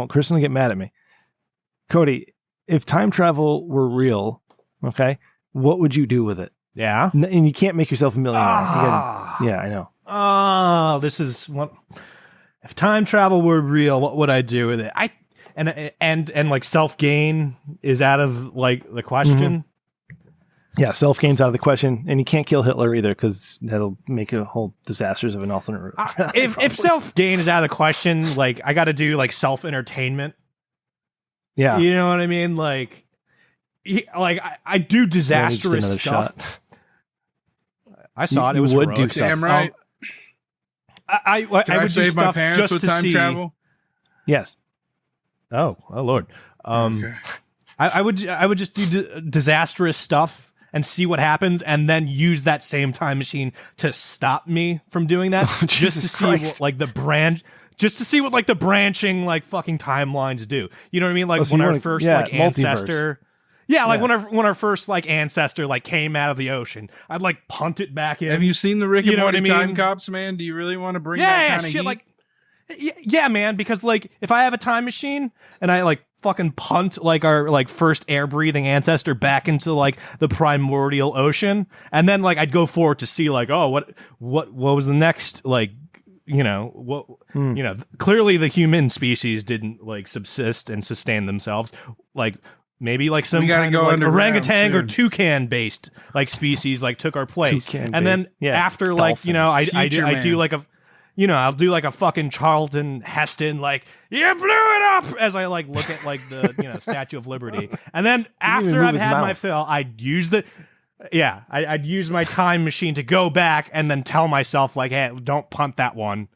Kristen will get mad at me. Cody, if time travel were real, okay, what would you do with it? Yeah. And you can't make yourself a millionaire. Yeah, I know. Oh, this is what. If time travel were real, what would I do with it? And like self gain is out of like the question. Mm-hmm. Yeah, self gain's out of the question, and you can't kill Hitler either because that'll make a whole disasters of an alternate. If self gain is out of the question, like I got to do like self entertainment. Yeah, you know what I mean. Like I do disastrous stuff. Shot. I saw it. It was would heroic. do stuff. Damn right. I would save do my stuff parents just with to time see. travel? Yes. Oh Lord. Okay. I would just do disastrous stuff and see what happens, and then use that same time machine to stop me from doing that, just to see what like the branching like fucking timelines do. You know what I mean? Like when our first like ancestor. Yeah, like when our first like ancestor like came out of the ocean, I'd like punt it back in. Have you seen the Rick and Morty Time mean? Cops, man? Do you really want to bring that kind of shit heat? like yeah, man, because like if I have a time machine and I like fucking punt like our like first air breathing ancestor back into like the primordial ocean, and then like I'd go forward to see like, oh, what was the next like, you know, what you know, clearly the human species didn't like subsist and sustain themselves. Like maybe like some kind of like orangutan or toucan based like species like took our place. And then after like, you know, I do like a, you know, I'll do like a fucking Charlton Heston, like, you blew it up, as I like look at like the, you know, Statue of Liberty. And then after I've had my fill, I'd use I'd use my time machine to go back and then tell myself like, hey, don't punt that one.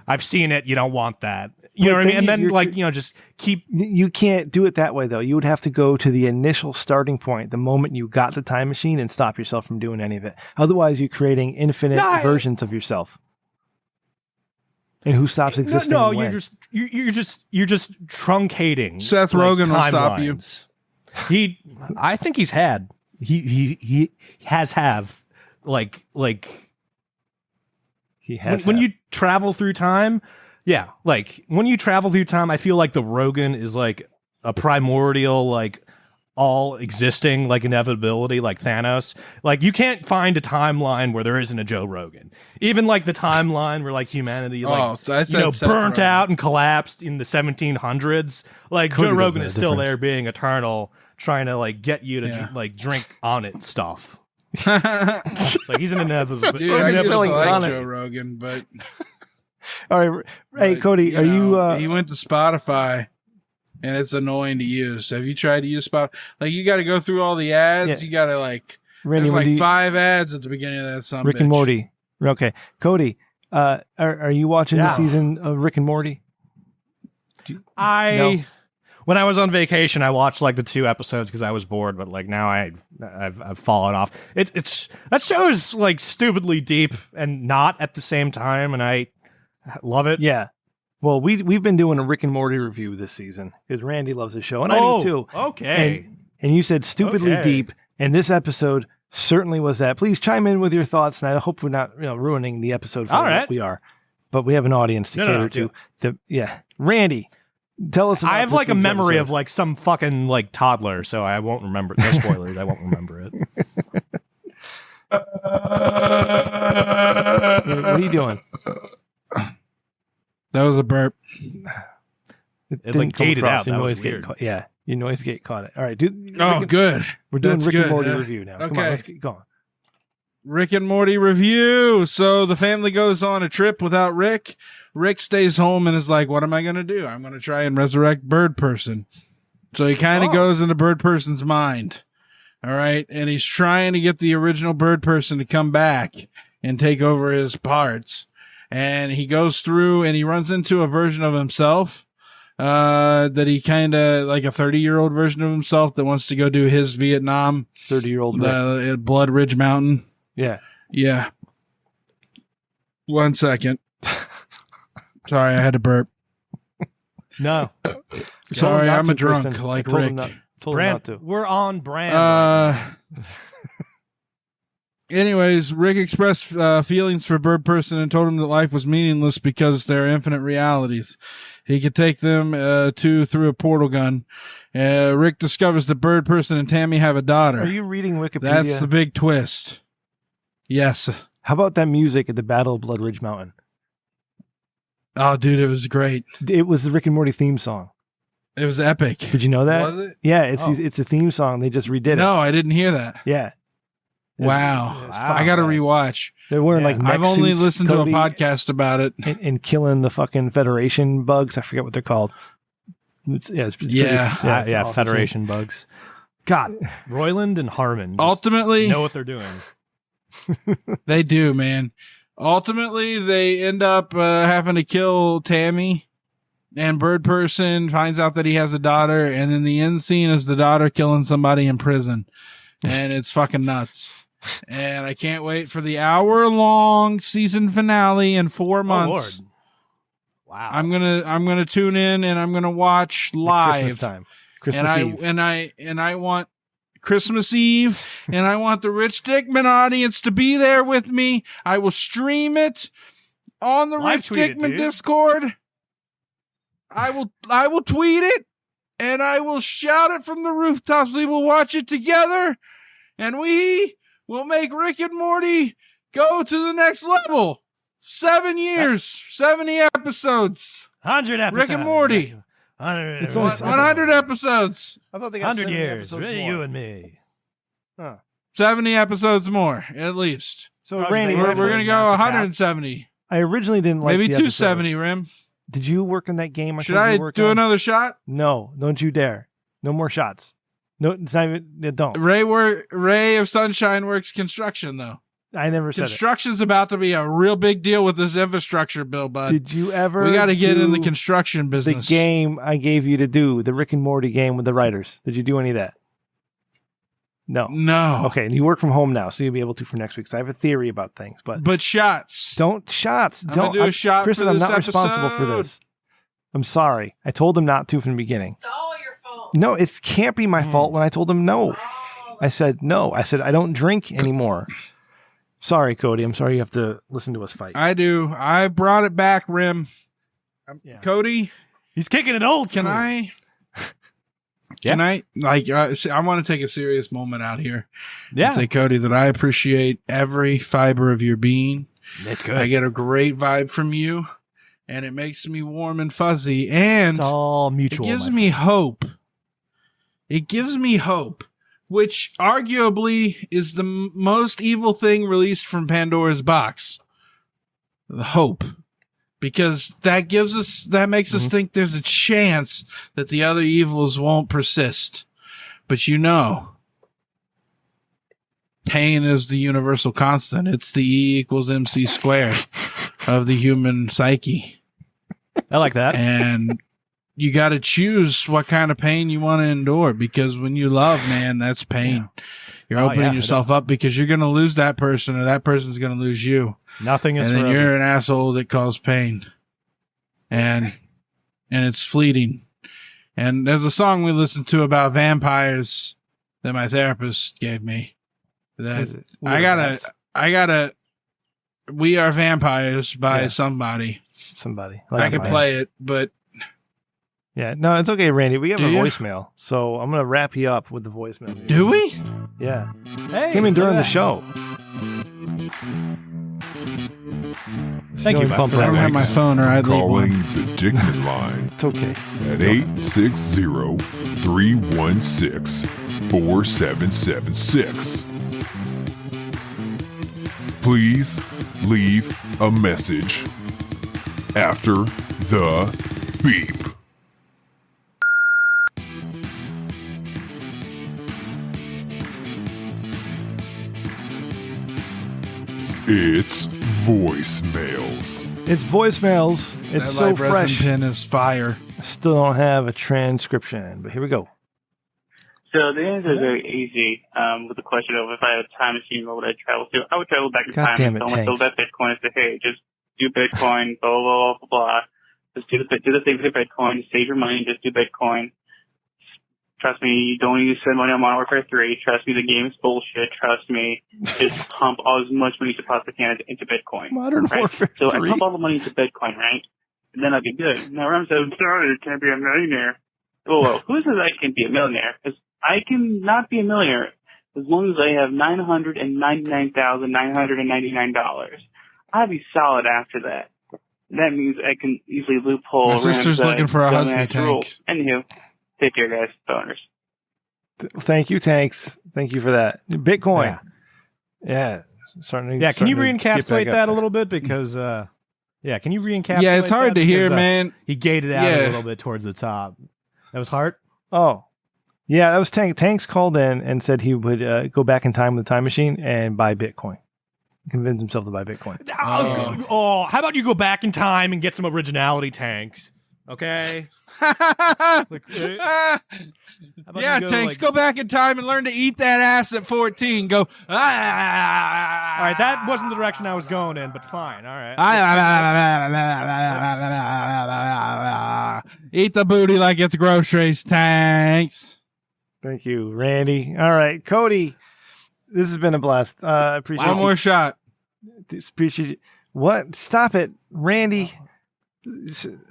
I've seen it. You don't want that. You know what I mean? And then like, you know, just keep. You can't do it that way though. You would have to go to the initial starting point, the moment you got the time machine, and stop yourself from doing any of it. Otherwise, you're creating infinite versions of yourself. And who stops existing? No, you're just truncating. Seth Rogen will stop you. I think he has when you travel through time. Yeah, like when you travel through time, I feel like the Rogan is like a primordial, like all existing, like inevitability, like Thanos. Like you can't find a timeline where there isn't a Joe Rogan. Even like the timeline where like humanity, like burnt out and collapsed in the 1700s. Like Joe Rogan is still there, being eternal, trying to like get you to like drink on it stuff. Like he's an inevitable. Dude, I just like Joe Rogan, but. All right, hey Cody, are you? He went to Spotify, and it's annoying to use. Have you tried to use Spotify? Like you got to go through all the ads. Yeah. You got to like. Randy, there's like 5 ads at the beginning of that. Rick and Morty. Okay, Cody, are you watching the season of Rick and Morty? No. when I was on vacation, I watched like the 2 episodes because I was bored. But like now I've fallen off. It's that show is like stupidly deep and not at the same time, and I love it. Yeah. Well, we've been doing a Rick and Morty review this season because Randy loves the show, and I do too. Okay. And you said stupidly deep, and this episode certainly was that. Please chime in with your thoughts, and I hope we're not ruining the episode for what we are. But we have an audience to cater to. Randy, tell us about I have like a memory of like some fucking like toddler, so I won't remember. No spoilers. I won't remember it. What are you doing? That was a burp. It like gated out. That was weird. Your noise gate caught it. All right, dude. Good. We're doing That's Rick good. and Morty review now. Come on, let's get going. Rick and Morty review. So the family goes on a trip without Rick. Rick stays home and is like, what am I going to do? I'm going to try and resurrect Bird Person. So he kind of goes into Bird Person's mind. All right. And he's trying to get the original Bird Person to come back and take over his parts. And he goes through and he runs into a version of himself that he kind of like a 30-year-old version of himself that wants to go do his Vietnam 30-year-old Blood Ridge Mountain. Yeah. 1 second. Sorry, I had to burp. No. Sorry, I'm a drunk like Rick. Brand, we're on brand. Anyways, Rick expressed feelings for Bird Person and told him that life was meaningless because there are infinite realities. He could take them through a portal gun. Rick discovers that Bird Person and Tammy have a daughter. Are you reading Wikipedia? That's the big twist. Yes. How about that music at the Battle of Blood Ridge Mountain? Oh, dude, it was great. It was the Rick and Morty theme song. It was epic. Did you know that? Was it? Yeah, it's a theme song. They just redid it. No, I didn't hear that. Yeah. Wow. I got to rewatch. They're wearing like mech I've only suits, listened Cody, to a podcast about it. and killing the fucking Federation bugs. I forget what they're called. It's awesome. Federation bugs. God, Royland and Harmon Ultimately know what they're doing. They do, man. Ultimately, they end up having to kill Tammy, and Bird Person finds out that he has a daughter, and then the end scene is the daughter killing somebody in prison, and it's fucking nuts. And I can't wait for the hour-long season finale in 4 months. Oh, Lord. Wow. I'm gonna tune in and I'm gonna watch live. Christmas time. Christmas Eve. And I want Christmas Eve, and I want the Rich Dickman audience to be there with me. I will stream it on the Live Rich tweet it, Dickman dude. Discord. I will tweet it, and I will shout it from the rooftops. We will watch it together, and we will make Rick and Morty go to the next level. 7 years, 70 episodes. 100 episodes. Rick and Morty. 100, It's only 100 episodes. I thought they got 100 70 years. episodes Really, more. you and me. Huh. 70 episodes more, at least. So Probably Randy, We're Maybe going to go that's the cap. 170. I originally didn't like Maybe the 270, episode. Rim. Did you work in that game? Should I do another shot? No, don't you dare. No more shots. No, it's not even. Don't. Ray of Sunshine works construction, though. I never said it. Construction's about to be a real big deal with this infrastructure bill, bud. Did you ever? We got to get in the do construction the business. game I gave you to do, the Rick and Morty game with the writers. Did you do any of that? No. No. Okay, and you work from home now, so you'll be able to for next week. So I have a theory about things, but shots. don't shots. I'm gonna do a shot Kristen, for I'm this not responsible for episode. this. I'm sorry. I told him not to from the beginning. It's all your fault. No, it can't be my fault when I told him no. Oh, I said no. I said I don't drink anymore. Sorry, Cody. I'm sorry you have to listen to us fight. I do. I brought it back, Rim. Yeah. Cody, He's kicking it old school. can I? Yeah. Can I? I want to take a serious moment out here. Yeah. And say, Cody, that I appreciate every fiber of your being. It's good. I get a great vibe from you, and it makes me warm and fuzzy, and It's all it mutual. gives my me hope. It gives me hope, which arguably is the most evil thing released from Pandora's box. The hope. Because that makes us think there's a chance that the other evils won't persist. But pain is the universal constant. It's the E equals MC squared of the human psyche. I like that. And you got to choose what kind of pain you want to endure, because when you love, man, that's pain. Yeah. You're opening yourself up because you're going to lose that person, or that person's going to lose you. Nothing is and then forever. You're an asshole that caused pain, and it's fleeting. And there's a song we listened to about vampires that my therapist gave me. That I gotta. We Are Vampires by somebody. Somebody. I can play it, but. Yeah, no, it's okay, Randy. We have a voicemail, so I'm going to wrap you up with the voicemail. Do we? Yeah. Hey, came in during the show. Thank you, I don't have my phone, or I'd leave Calling one. the Dickman line It's okay. at 860-316-4776. Please leave a message after the beep. It's voicemails. It's voicemails. It's so that live resin fresh. pin is fire. I still don't have a transcription, but here we go. So the answer is very easy. With the question of if I had a time machine, where would I travel to? I would travel back in God time damn it, and someone Tanks. sold that Bitcoin and say, hey, just do Bitcoin, blah, blah, blah, blah, blah. Just do the thing with Bitcoin, save your money, just do Bitcoin. Trust me, you don't need to spend money on Modern Warfare 3. Trust me, the game is bullshit. Trust me. Just pump as much money as you possibly can into Bitcoin. Modern right? Warfare So 3. I pump all the money into Bitcoin, right? And then I'll be good. Now, Rem said, I'm sorry, I can't be a millionaire. Well, who says I can be a millionaire? Because I can not be a millionaire as long as I have $999,999. I'll be solid after that. That means I can easily loophole. My sister's Rem's, looking for a husband, dumbass rule. Tank. Anywho, take care, guys. Boners. Thank you, Tanks. Thank you for that. Bitcoin. Yeah. Can you re-encapsulate that a little bit? Because, can you re-encapsulate Yeah, it's hard that? to hear, Because, man. He gated out a little bit towards the top. That was hard? Oh. Yeah, that was Tank. Tanks called in and said he would go back in time with a time machine and buy Bitcoin. Convince himself to buy Bitcoin. How about you go back in time and get some originality, Tanks? Okay? Tanks, go back in time and learn to eat that ass at 14. Go, All right, that wasn't the direction I was going in, but fine. All right. Eat the booty like it's groceries, Tanks. Thank you, Randy. All right, Cody. This has been a blast. I appreciate One more shot. Appreciate you. What? Stop it, Randy.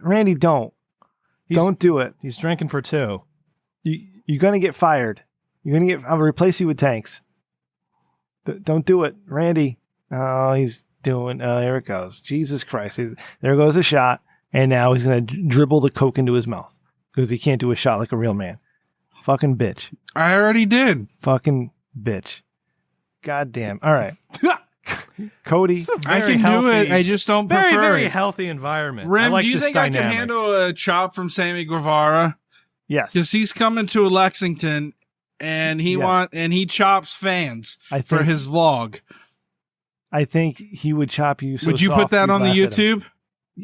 Randy, don't do it. He's drinking for two. You're gonna get fired. I'll replace you with Tanks. Don't do it, Randy. Oh, he's doing. Here it goes. Jesus Christ! There goes a shot, and now he's gonna dribble the coke into his mouth because he can't do a shot like a real man. Fucking bitch. I already did. Fucking bitch. God damn. All right. Cody. I can do it. I just don't prefer very it. healthy environment. Rem, I like do you this think dynamic. I can handle a chop from Sammy Guevara? Yes. Because he's coming to Lexington, and he chops fans for his vlog. I think he would chop you. So would you put that on the YouTube?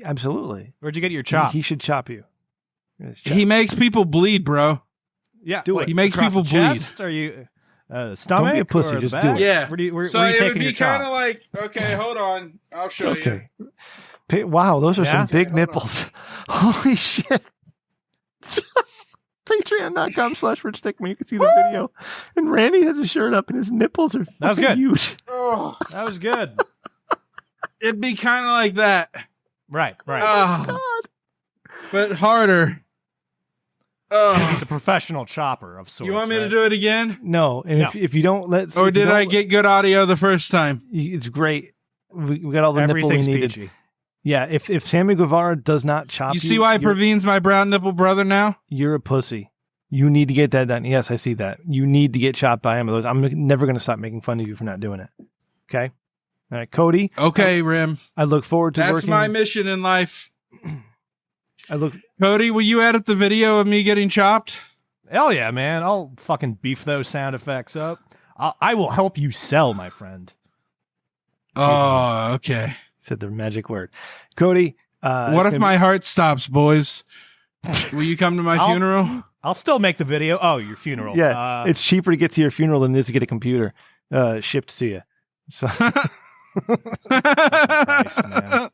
Absolutely. Where'd you get your chop? He should chop you. He makes people bleed, bro. Yeah, do it. He makes people bleed. Are you stomach? Don't be a pussy. Just do it. Yeah. Where are So you it taking would your be kind chop? of like, okay, hold on, I'll show you. Wow, those are some big hold nipples. Holy shit. Patreon.com/Rich Dickman. You can see the video. And Randy has his shirt up and his nipples are That was fucking good. huge. Oh, That was good. it'd be kind of like that. Right. Oh, God. but harder. Because he's a professional chopper of sorts. You want me to right? do it again? No, and if you don't let... Or if you did don't I get good audio the first time? It's great. We got all the Everything's nipple we needed. peachy. Yeah, if Sammy Guevara does not chop You you... see why Praveen's my brown nipple brother now? You're a pussy. You need to get that done. Yes, I see that. You need to get chopped by him. Otherwise, I'm never going to stop making fun of you for not doing it. Okay? All right, Cody. Okay, Rim. I look forward to That's working... my mission in life. look... Cody, will you edit the video of me getting chopped? Hell yeah, man. I'll fucking beef those sound effects up. I will help you sell, my friend. Oh, okay. Said the magic word. Cody. What if my heart stops, boys? Will you come to my funeral? I'll still make the video. Oh, your funeral. Yeah, it's cheaper to get to your funeral than it is to get a computer shipped to you. So, Christ, man.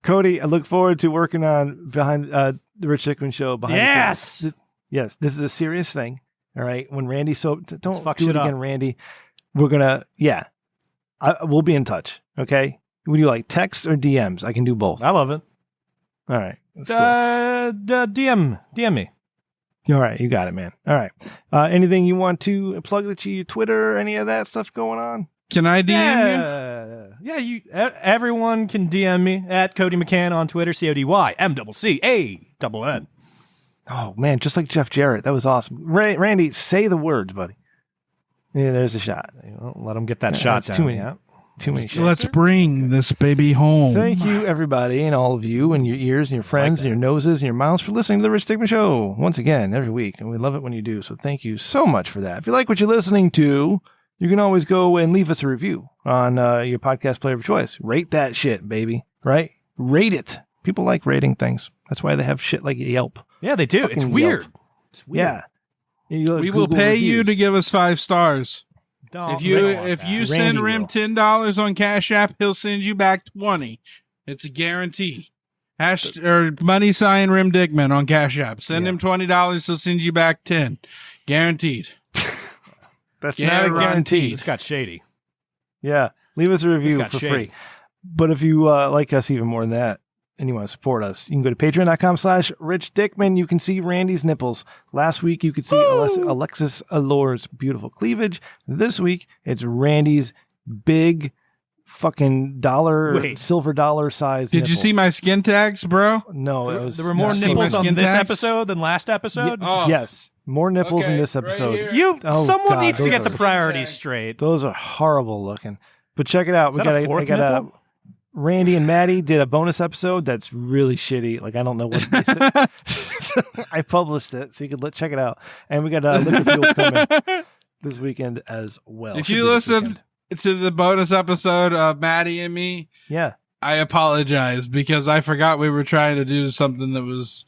Cody, I look forward to working on behind the Rich Dickman Show. Behind the scenes. Yes, this is a serious thing. All right, when Randy, don't fuck do shit it again, up. Randy. We're gonna, we'll be in touch. Okay, would you like text or DMs? I can do both. I love it. All right, DM me. All right, you got it, man. All right, anything you want to plug that your Twitter, any of that stuff going on? Can I DM you? Yeah, everyone can DM me at Cody McCann on Twitter, CODYMCCANN. Oh man, just like Jeff Jarrett, that was awesome. Randy, say the words, buddy. Yeah, there's a shot. Well, let him get that shot that's down. Too many shots. Let's bring this baby home. Thank you, everybody, and all of you, and your ears, and your friends, and your noses, and your mouths for listening to the Rich Dickman Show once again every week, and we love it when you do. So thank you so much for that. If you like what you're listening to, you can always go and leave us a review on your podcast player of choice. Rate that shit, baby. Right? Rate it. People like rating things. That's why they have shit like Yelp. Yeah, they do. Fucking It's weird. Yelp. It's weird. Yeah. We will pay you to give us 5 stars. Don't, If you send Randy Rem will. $10 on Cash App, he'll send you back 20. It's a guarantee. Money sign Rem Dickman on Cash App. Send him $20, he'll send you back 10. Guaranteed. That's not guaranteed. It's got shady. Yeah. Leave us a review got for shady. free. But if you like us even more than that, and you want to support us, you can go to patreon.com/Rich Dickman. You can see Randy's nipples. Last week, you could see Alexis Allure's beautiful cleavage. This week, it's Randy's big fucking silver dollar size Did nipples. you see my skin tags, bro? No, it was... There were more see nipples my on skin this tags? episode than last episode? Yes. More nipples in Okay, this episode. right here. Someone God, needs to those get the are- priorities straight. Those are horrible looking. But check it out. Is that a fourth nipple? Randy and Matty did a bonus episode that's really shitty. Like, I don't know what they said. I published it, so you can check it out. And we got Liquid Fuel coming this weekend as well. If Should you be this listen weekend. to the bonus episode of Matty and me, Yeah. I apologize because I forgot we were trying to do something that was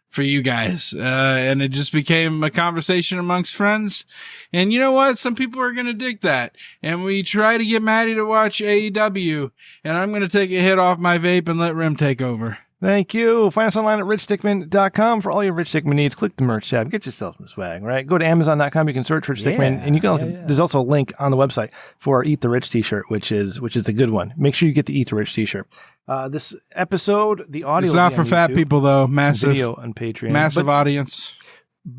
for you guys. And it just became a conversation amongst friends. And you know what? Some people are going to dig that. And we try to get Matty to watch AEW. And I'm going to take a hit off my vape and let Rem take over. Thank you. Find us online at richdickman.com for all your Rich Dickman needs. Click the merch tab. Get yourself some swag, right? Go to amazon.com. You can search Rich Dickman. And you can there's also a link on the website for our Eat the Rich t-shirt, which is the good one. Make sure you get the Eat the Rich t-shirt. This episode, the audio It's not will for be on fat YouTube, people, though. Massive, video on Patreon. massive But audience.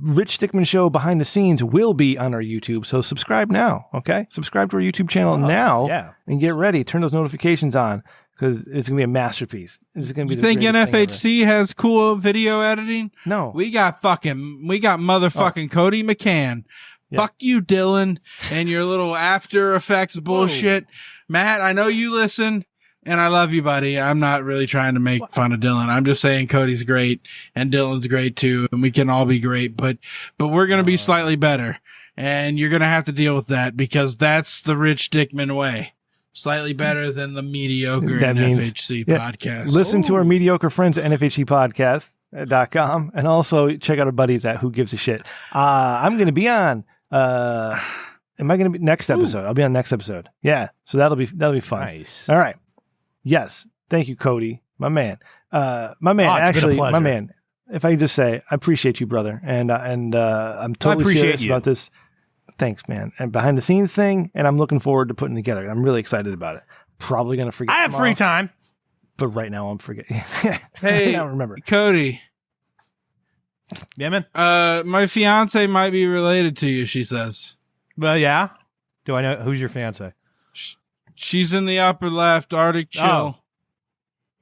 Rich Dickman Show behind the scenes will be on our YouTube, so subscribe now, okay? Subscribe to our YouTube channel now and get ready. Turn those notifications on because it's going to be a masterpiece. It's going to be You think NFHC has cool video editing? No. We got motherfucking Cody McCann. Yeah. Fuck you, Dylan, and your little After Effects bullshit. Matt, I know you listen. And I love you, buddy. I'm not really trying to make fun of Dylan. I'm just saying Cody's great and Dylan's great too. And we can all be great, but we're going to be slightly better. And you're going to have to deal with that because that's the Rich Dickman way. Slightly better than the mediocre That means- NFHC podcast. Listen to our mediocre friends at NFHCpodcast.com and also check out our buddies at Who Gives a Shit. I'm going to be on, am I going to be next episode? I'll be on next episode. Yeah. So that'll be fun. Nice. All right. Yes. Thank you, Cody. My man. It's been a Actually, pleasure. my man, if I can just say, I appreciate you, brother. And I'm totally appreciate serious you. about this. Thanks, man. And behind the scenes thing, and I'm looking forward to putting it together. I'm really excited about it. Probably going to forget I have tomorrow, free time. but right now I'm forgetting. Hey, I don't remember. Cody, Yeah, man. my fiance might be related to you, she says. Well, yeah. Do I know who's your fiance? She's in the upper left, Arctic Chill.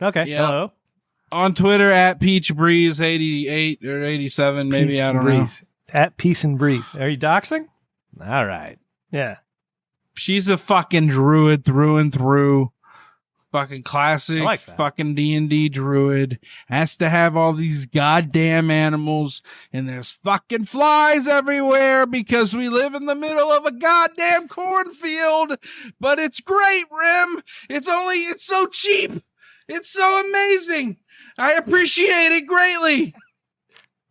Okay. Yeah. Hello. On Twitter at Peach Breeze 88 or 87, maybe. Peace I and don't know. breeze. At Peace and Breeze. Are you doxing? All right. Yeah. She's a fucking druid through and through. Fucking classic, I like that. fucking D&D druid. Has to have all these goddamn animals, and there's fucking flies everywhere because we live in the middle of a goddamn cornfield. But it's great, Rem. It's so cheap. It's so amazing. I appreciate it greatly.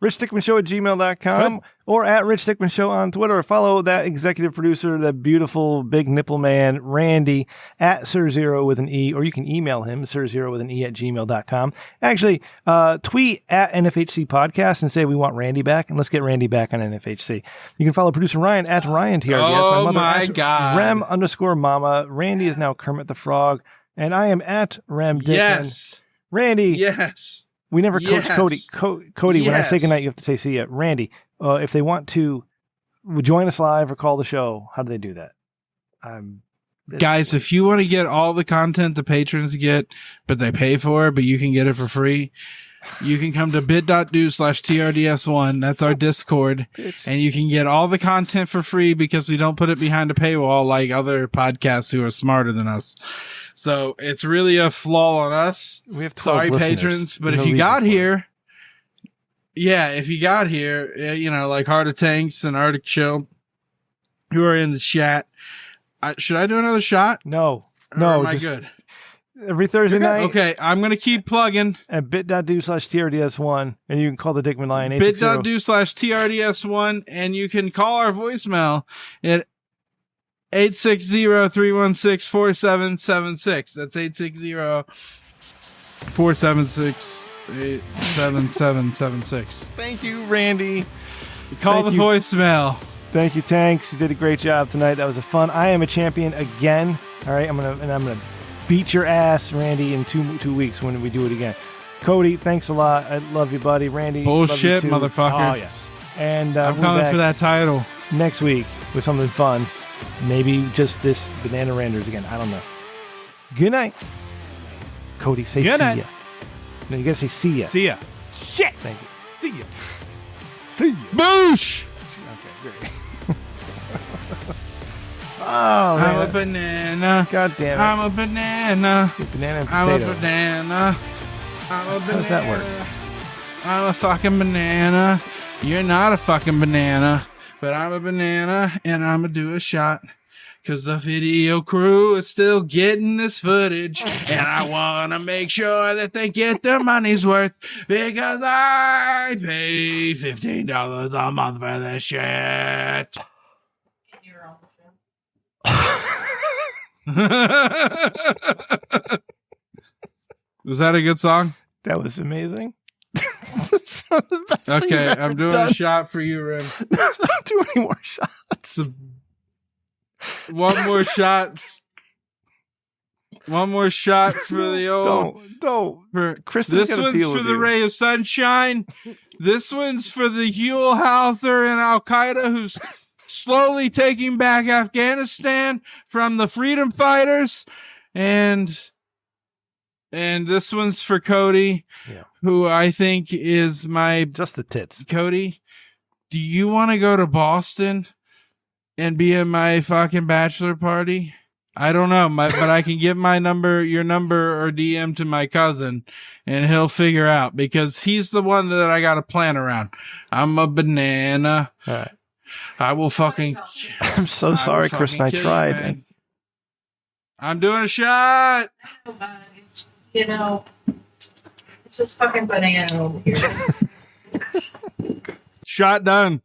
RichStickmanShow@gmail.com or at Rich Stickman Show on Twitter. Or follow that executive producer, that beautiful big nipple man, Randy, at SirZero with an E, or you can email him, SirZero with an E @gmail.com. Actually, tweet at NFHC Podcast and say we want Randy back, and let's get Randy back on NFHC. You can follow producer Ryan at Ryan TRDS. Oh, mother my at God. Rem_Mama. Randy is now Kermit the Frog, and I am at Rem Dickman. Yes. Randy. Yes. We never coach Cody. Cody, when I say Yes. goodnight, you have to say see ya. Randy, if they want to join us live or call the show, how do they do that? Guys, if you want to get all the content the patrons get, but they pay for it, but you can get it for free, you can come to bit.do/TRDS1. That's our Discord. And you can get all the content for free because we don't put it behind a paywall like other podcasts who are smarter than us. So it's really a flaw on us. We have 12 Sorry, listeners. patrons. But No if you reason got for it. here, if you got here, like Heart of Tanks and Arctic Chill, who are in the chat, should I do another shot? No, Or no, am I just good? every Thursday night. Okay, I'm going to keep plugging. At bit.do/TRDS1, and you can call the Dickman line. bit.do/TRDS1, and you can call our voicemail at 860-316-4776. That's 860-476-7776. Thank you, Randy. Call Thank the you. voicemail. Thank you, Tanks. You did a great job tonight. That was a fun. I am a champion again. All right, I'm gonna beat your ass, Randy, in two weeks when we do it again. Cody, thanks a lot. I love you, buddy. Randy, Bullshit, love you too. motherfucker. Oh, yes. And I'm we're coming back for that title. next week with something fun. Maybe just this Banana Randers again. I don't know. Good night. Cody, say Good see night. ya. No, you gotta say see ya. See ya. Shit. Thank you. See ya. See ya. Boosh! Okay, great. Oh, I'm a man. banana. God damn it. I'm a banana. Banana and I'm potato. a banana. I'm a banana. How does that work? I'm a fucking banana. You're not a fucking banana, but I'm a banana, and I'm gonna do a shot. Cause the video crew is still getting this footage, and I wanna make sure that they get their money's worth, because I pay $15 a month for this shit. Was that a good song? That was amazing. The best thing Okay, you've I'm ever doing done. a shot for you, Rim. Don't do any more shots. One more shot. One more shot for the old. Don't. For, Kristen's this gotta one's deal for with the you. ray of sunshine. This one's for the Huel Hauser and Al Qaeda, who's slowly taking back Afghanistan from the freedom fighters, and this one's for Cody, who I think is my just the tits. Cody, do you want to go to Boston and be at my fucking bachelor party? I don't know, but I can give your number or DM to my cousin, and he'll figure out, because he's the one that I got to plan around. I'm a banana. All right. I will fucking. I'm so sorry, Kristen. I tried. man. I'm doing a shot. It's this fucking banana over here. Shot done.